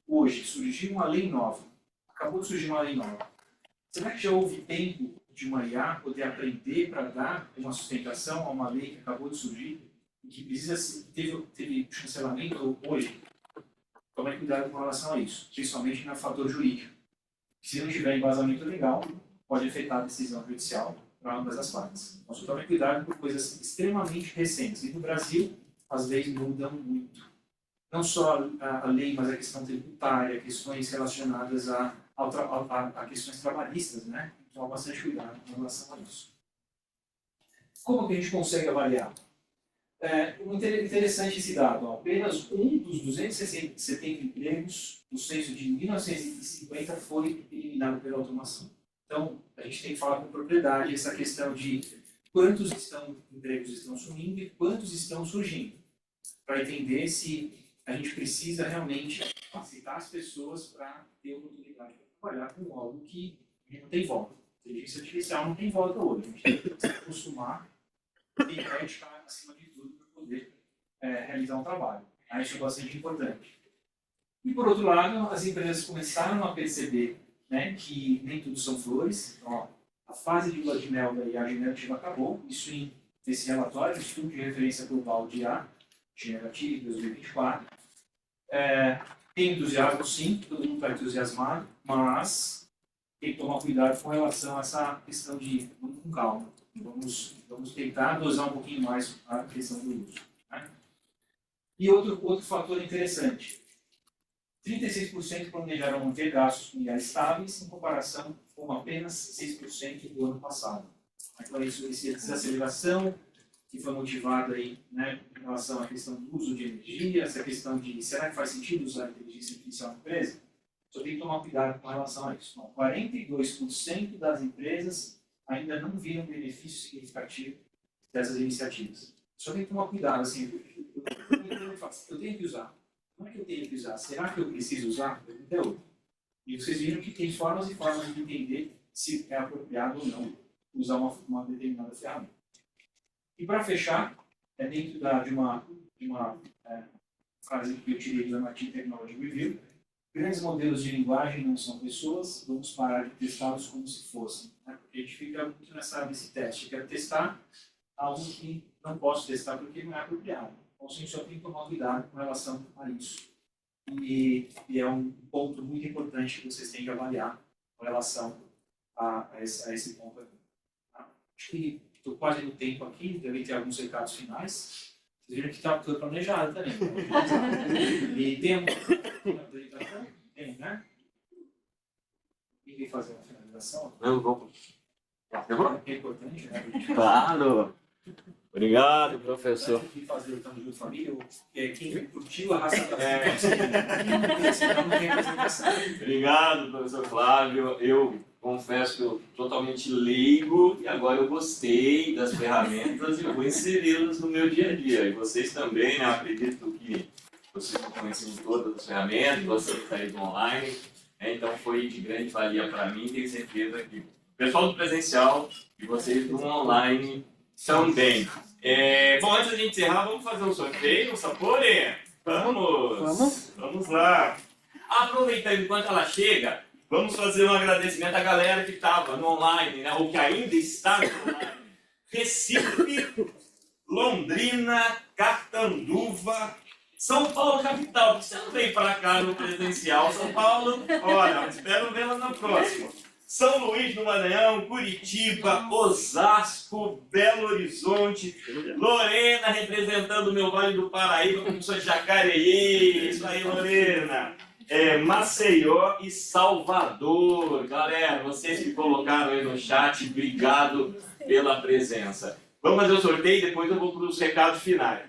hoje surgiu uma lei nova, acabou de surgir uma lei nova. Será que já houve tempo de uma IA poder aprender para dar uma sustentação a uma lei que acabou de surgir e que teve chancelamento hoje. Tomem cuidado com relação a isso, principalmente no fator jurídico. Se não tiver embasamento legal, pode afetar a decisão judicial para ambas as partes. Então, tomem cuidado com coisas extremamente recentes. E no Brasil, as leis mudam muito. Não só a lei, mas a questão tributária, questões relacionadas a questões trabalhistas, né? Então, bastante cuidado com relação a isso. Como que a gente consegue avaliar? Interessante esse dado. Ó. Apenas um dos 270 empregos no censo de 1950 foi eliminado pela automação. Então, a gente tem que falar com propriedade essa questão de quantos empregos estão sumindo e quantos estão surgindo, para entender se a gente precisa realmente capacitar as pessoas para ter a oportunidade de trabalhar com algo que não tem volta. A inteligência artificial não tem volta hoje. A gente tem que se acostumar e ética acima de tudo para poder realizar um trabalho. Isso é bastante importante. E, por outro lado, as empresas começaram a perceber, né, que nem tudo são flores. Ó, a fase de lua de mel da IA generativa acabou. Isso nesse relatório, Estudo de Referência Global de IA Generativa 2024. Tem entusiasmo, sim, todo mundo está entusiasmado, mas tem que tomar cuidado com relação a essa questão de vamos com calma. Vamos tentar dosar um pouquinho mais a questão do uso. Né? E outro fator interessante. 36% planejaram manter gastos com IA estáveis, em comparação com apenas 6% do ano passado. Então, essa desaceleração que foi motivada aí, né, em relação à questão do uso de energia, essa questão de será que faz sentido usar a inteligência artificial na empresa? Só tem que tomar cuidado com relação a isso. Então, 42% das empresas ainda não viram benefício significativo dessas iniciativas. Só tem que tomar cuidado, assim, eu tenho que usar. Não é que eu tenho que usar, será que eu preciso usar? É outra. E vocês viram que tem formas e formas de entender se é apropriado ou não usar uma determinada ferramenta. E para fechar, dentro de uma frase que eu tirei do MIT Technology Review, grandes modelos de linguagem não são pessoas, vamos parar de testá-los como se fossem. Né? Porque a gente fica muito nesse teste. Eu quero testar algo que não posso testar porque não é apropriado. Então, a gente só tem que tomar cuidado com relação a isso. E é um ponto muito importante que vocês têm que avaliar com relação a esse ponto aqui. Tá? Acho que estou quase no tempo aqui, deve ter alguns recados finais. Vocês viram que está tudo planejado também. E tem uma apresentação? Tem, né? Quem quer fazer uma finalização? Eu vou. É importante, né? Claro! Obrigado, professor. Quem fazer o Tamo Junto Família, quem curtiu a raça da Obrigado, professor Flávio. Eu confesso que eu totalmente leigo e agora eu gostei das ferramentas e vou inseri-las no meu dia a dia. E vocês também, né? Eu acredito que vocês não conhecem todas as ferramentas, vocês saíram do online, né? Então foi de grande valia para mim. Tenho certeza que o pessoal do presencial e vocês do online também. Bom, antes da gente encerrar, vamos fazer um sorteio, Sapori? Vamos lá. Aproveitando enquanto ela chega, vamos fazer um agradecimento à galera que estava no online, né, ou que ainda está no online. Recife, Londrina, Catanduva, São Paulo capital. Porque você não veio para cá no presencial. São Paulo, olha, espero vê-la na próxima. São Luís do Maranhão, Curitiba, Osasco, Belo Horizonte, Lorena representando o meu Vale do Paraíba, como sou de Jacareí, isso aí, Lorena. Maceió e Salvador. Galera, vocês que colocaram aí no chat, obrigado pela presença. Vamos fazer o sorteio e depois eu vou para os recados finais.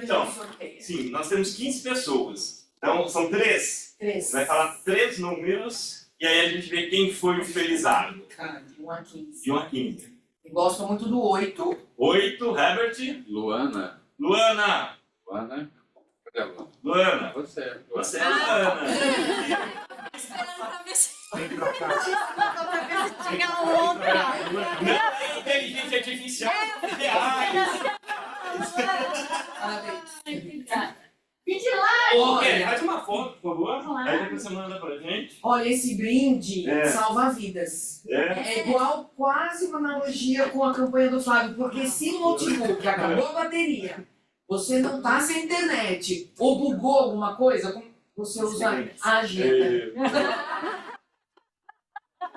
Então, sim, nós temos 15 pessoas. Então, são 3. Vai falar 3 números. E aí a gente vê quem foi o felizardo. Cara, de 1 a 15. De 1 a 15. Eu gosto muito do 8. 8, Herbert. Luana. Luana. Luana. Cadê a Luana? Luana. Você. Você é Luana. Esperando pra ver se tinha outra. Não é inteligência artificial. Parabéns. Olha. Faz uma foto, por favor. Claro. que você manda pra gente? Olha, esse brinde É. salva vidas. É? É igual quase uma analogia com a campanha do Flávio, porque se no notebook acabou a bateria, você não tá sem internet, ou bugou alguma coisa, como você usa a agenda.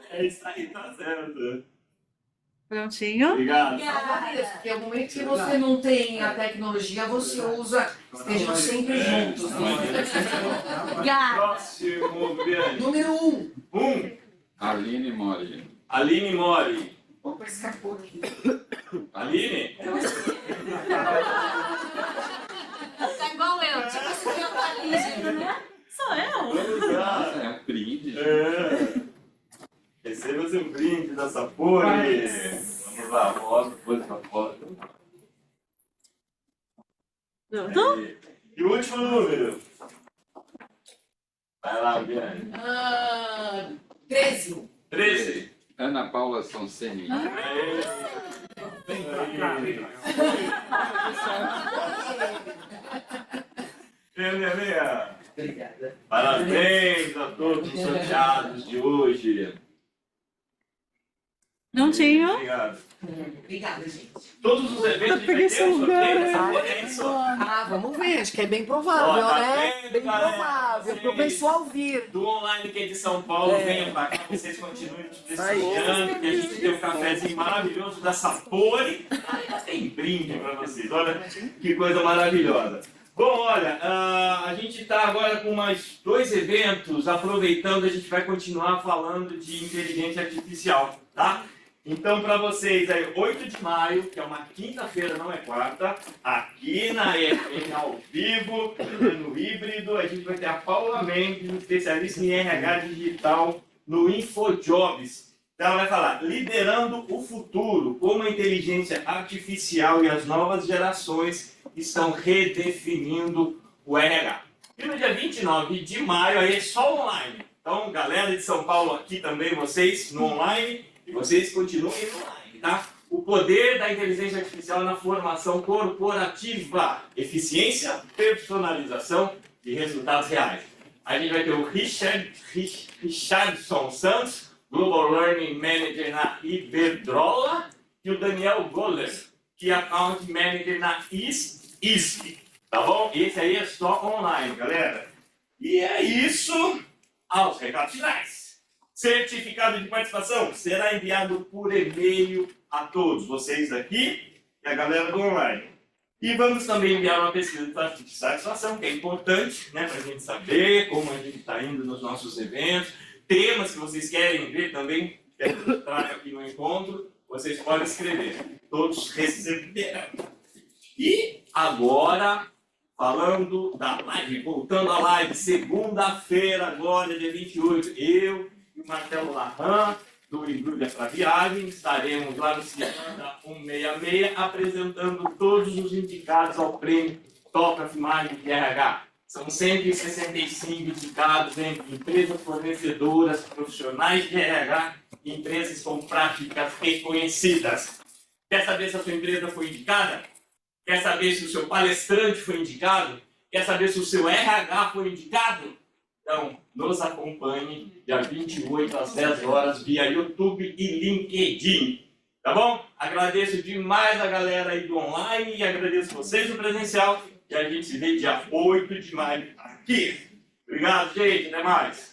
É isso aí, tá certo. Prontinho? Obrigado. Salva vidas, porque no momento que você não tem a tecnologia, você usa, estejam sempre juntos. Próximo, Biane. Número 1. Aline Mori. Aline Mori. Opa, escapou aqui. Aline? Tá igual eu, tipo assim, eu tô ali, né? Sou eu. Vamos lá. É um brinde. Receba seu brinde da Sapori. Vamos lá, rosa, depois pra foto. E o último número. Vai lá, Biane. 13. 13. Ana Paula Sonseni. Vem pra cá, vem pra Venha. Obrigada. Parabéns a todos os sorteados de hoje. Não tinha? Obrigado. Obrigada, gente. Todos os eventos vai ter um sorteio dessa vez, é isso? Ah, vamos ver, acho que é bem provável, Ó, tá né? vendo, Bem galera? provável, pro Vocês pessoal vir. do online que é de São Paulo, venham pra cá, vocês continuem prestigiando, que a gente tem um cafezinho maravilhoso da Sapori. Tem brinde pra vocês, olha que coisa maravilhosa. Bom, olha, a gente está agora com mais 2 eventos, aproveitando, a gente vai continuar falando de inteligência artificial, tá? Então, para vocês, aí, 8 de maio, que é uma quinta-feira, não é quarta, aqui na EFN ao vivo, no híbrido, a gente vai ter a Paula Mendes, especialista em RH digital no InfoJobs. Então, ela vai falar, liderando o futuro, como a inteligência artificial e as novas gerações estão redefinindo o RH. E no dia 29 de maio, aí é só online. Então, galera de São Paulo aqui também, vocês no online, e vocês continuem online, tá? O poder da inteligência artificial na formação corporativa, eficiência, personalização e resultados reais. A gente vai ter o Richardson Santos, Global Learning Manager na Iberdrola, e o Daniel Goller, que é Account Manager na ISP, tá bom? Esse aí é só online, galera. E é isso, aos recados finais. Certificado de participação será enviado por e-mail a todos vocês daqui e a galera do online. E vamos também enviar uma pesquisa de satisfação, que é importante, né, para a gente saber como a gente está indo nos nossos eventos, temas que vocês querem ver também, que a gente traga aqui no encontro, vocês podem escrever. Todos receberão. E agora, falando da live, voltando à live, segunda-feira, agora, dia 28, eu e o Marcelo Larran, do Embrulha para Viagem, estaremos lá no Ciranda 166, apresentando todos os indicados ao prêmio Toca Filmagem de RH. São 165 indicados entre empresas fornecedoras, profissionais de RH e empresas com práticas reconhecidas. Quer saber se a sua empresa foi indicada? Quer saber se o seu palestrante foi indicado? Quer saber se o seu RH foi indicado? Então, nos acompanhe dia 28 às 10 horas via YouTube e LinkedIn. Tá bom? Agradeço demais a galera aí do online e agradeço vocês do presencial. E a gente se vê dia 8 de maio aqui. Obrigado, gente. Até mais.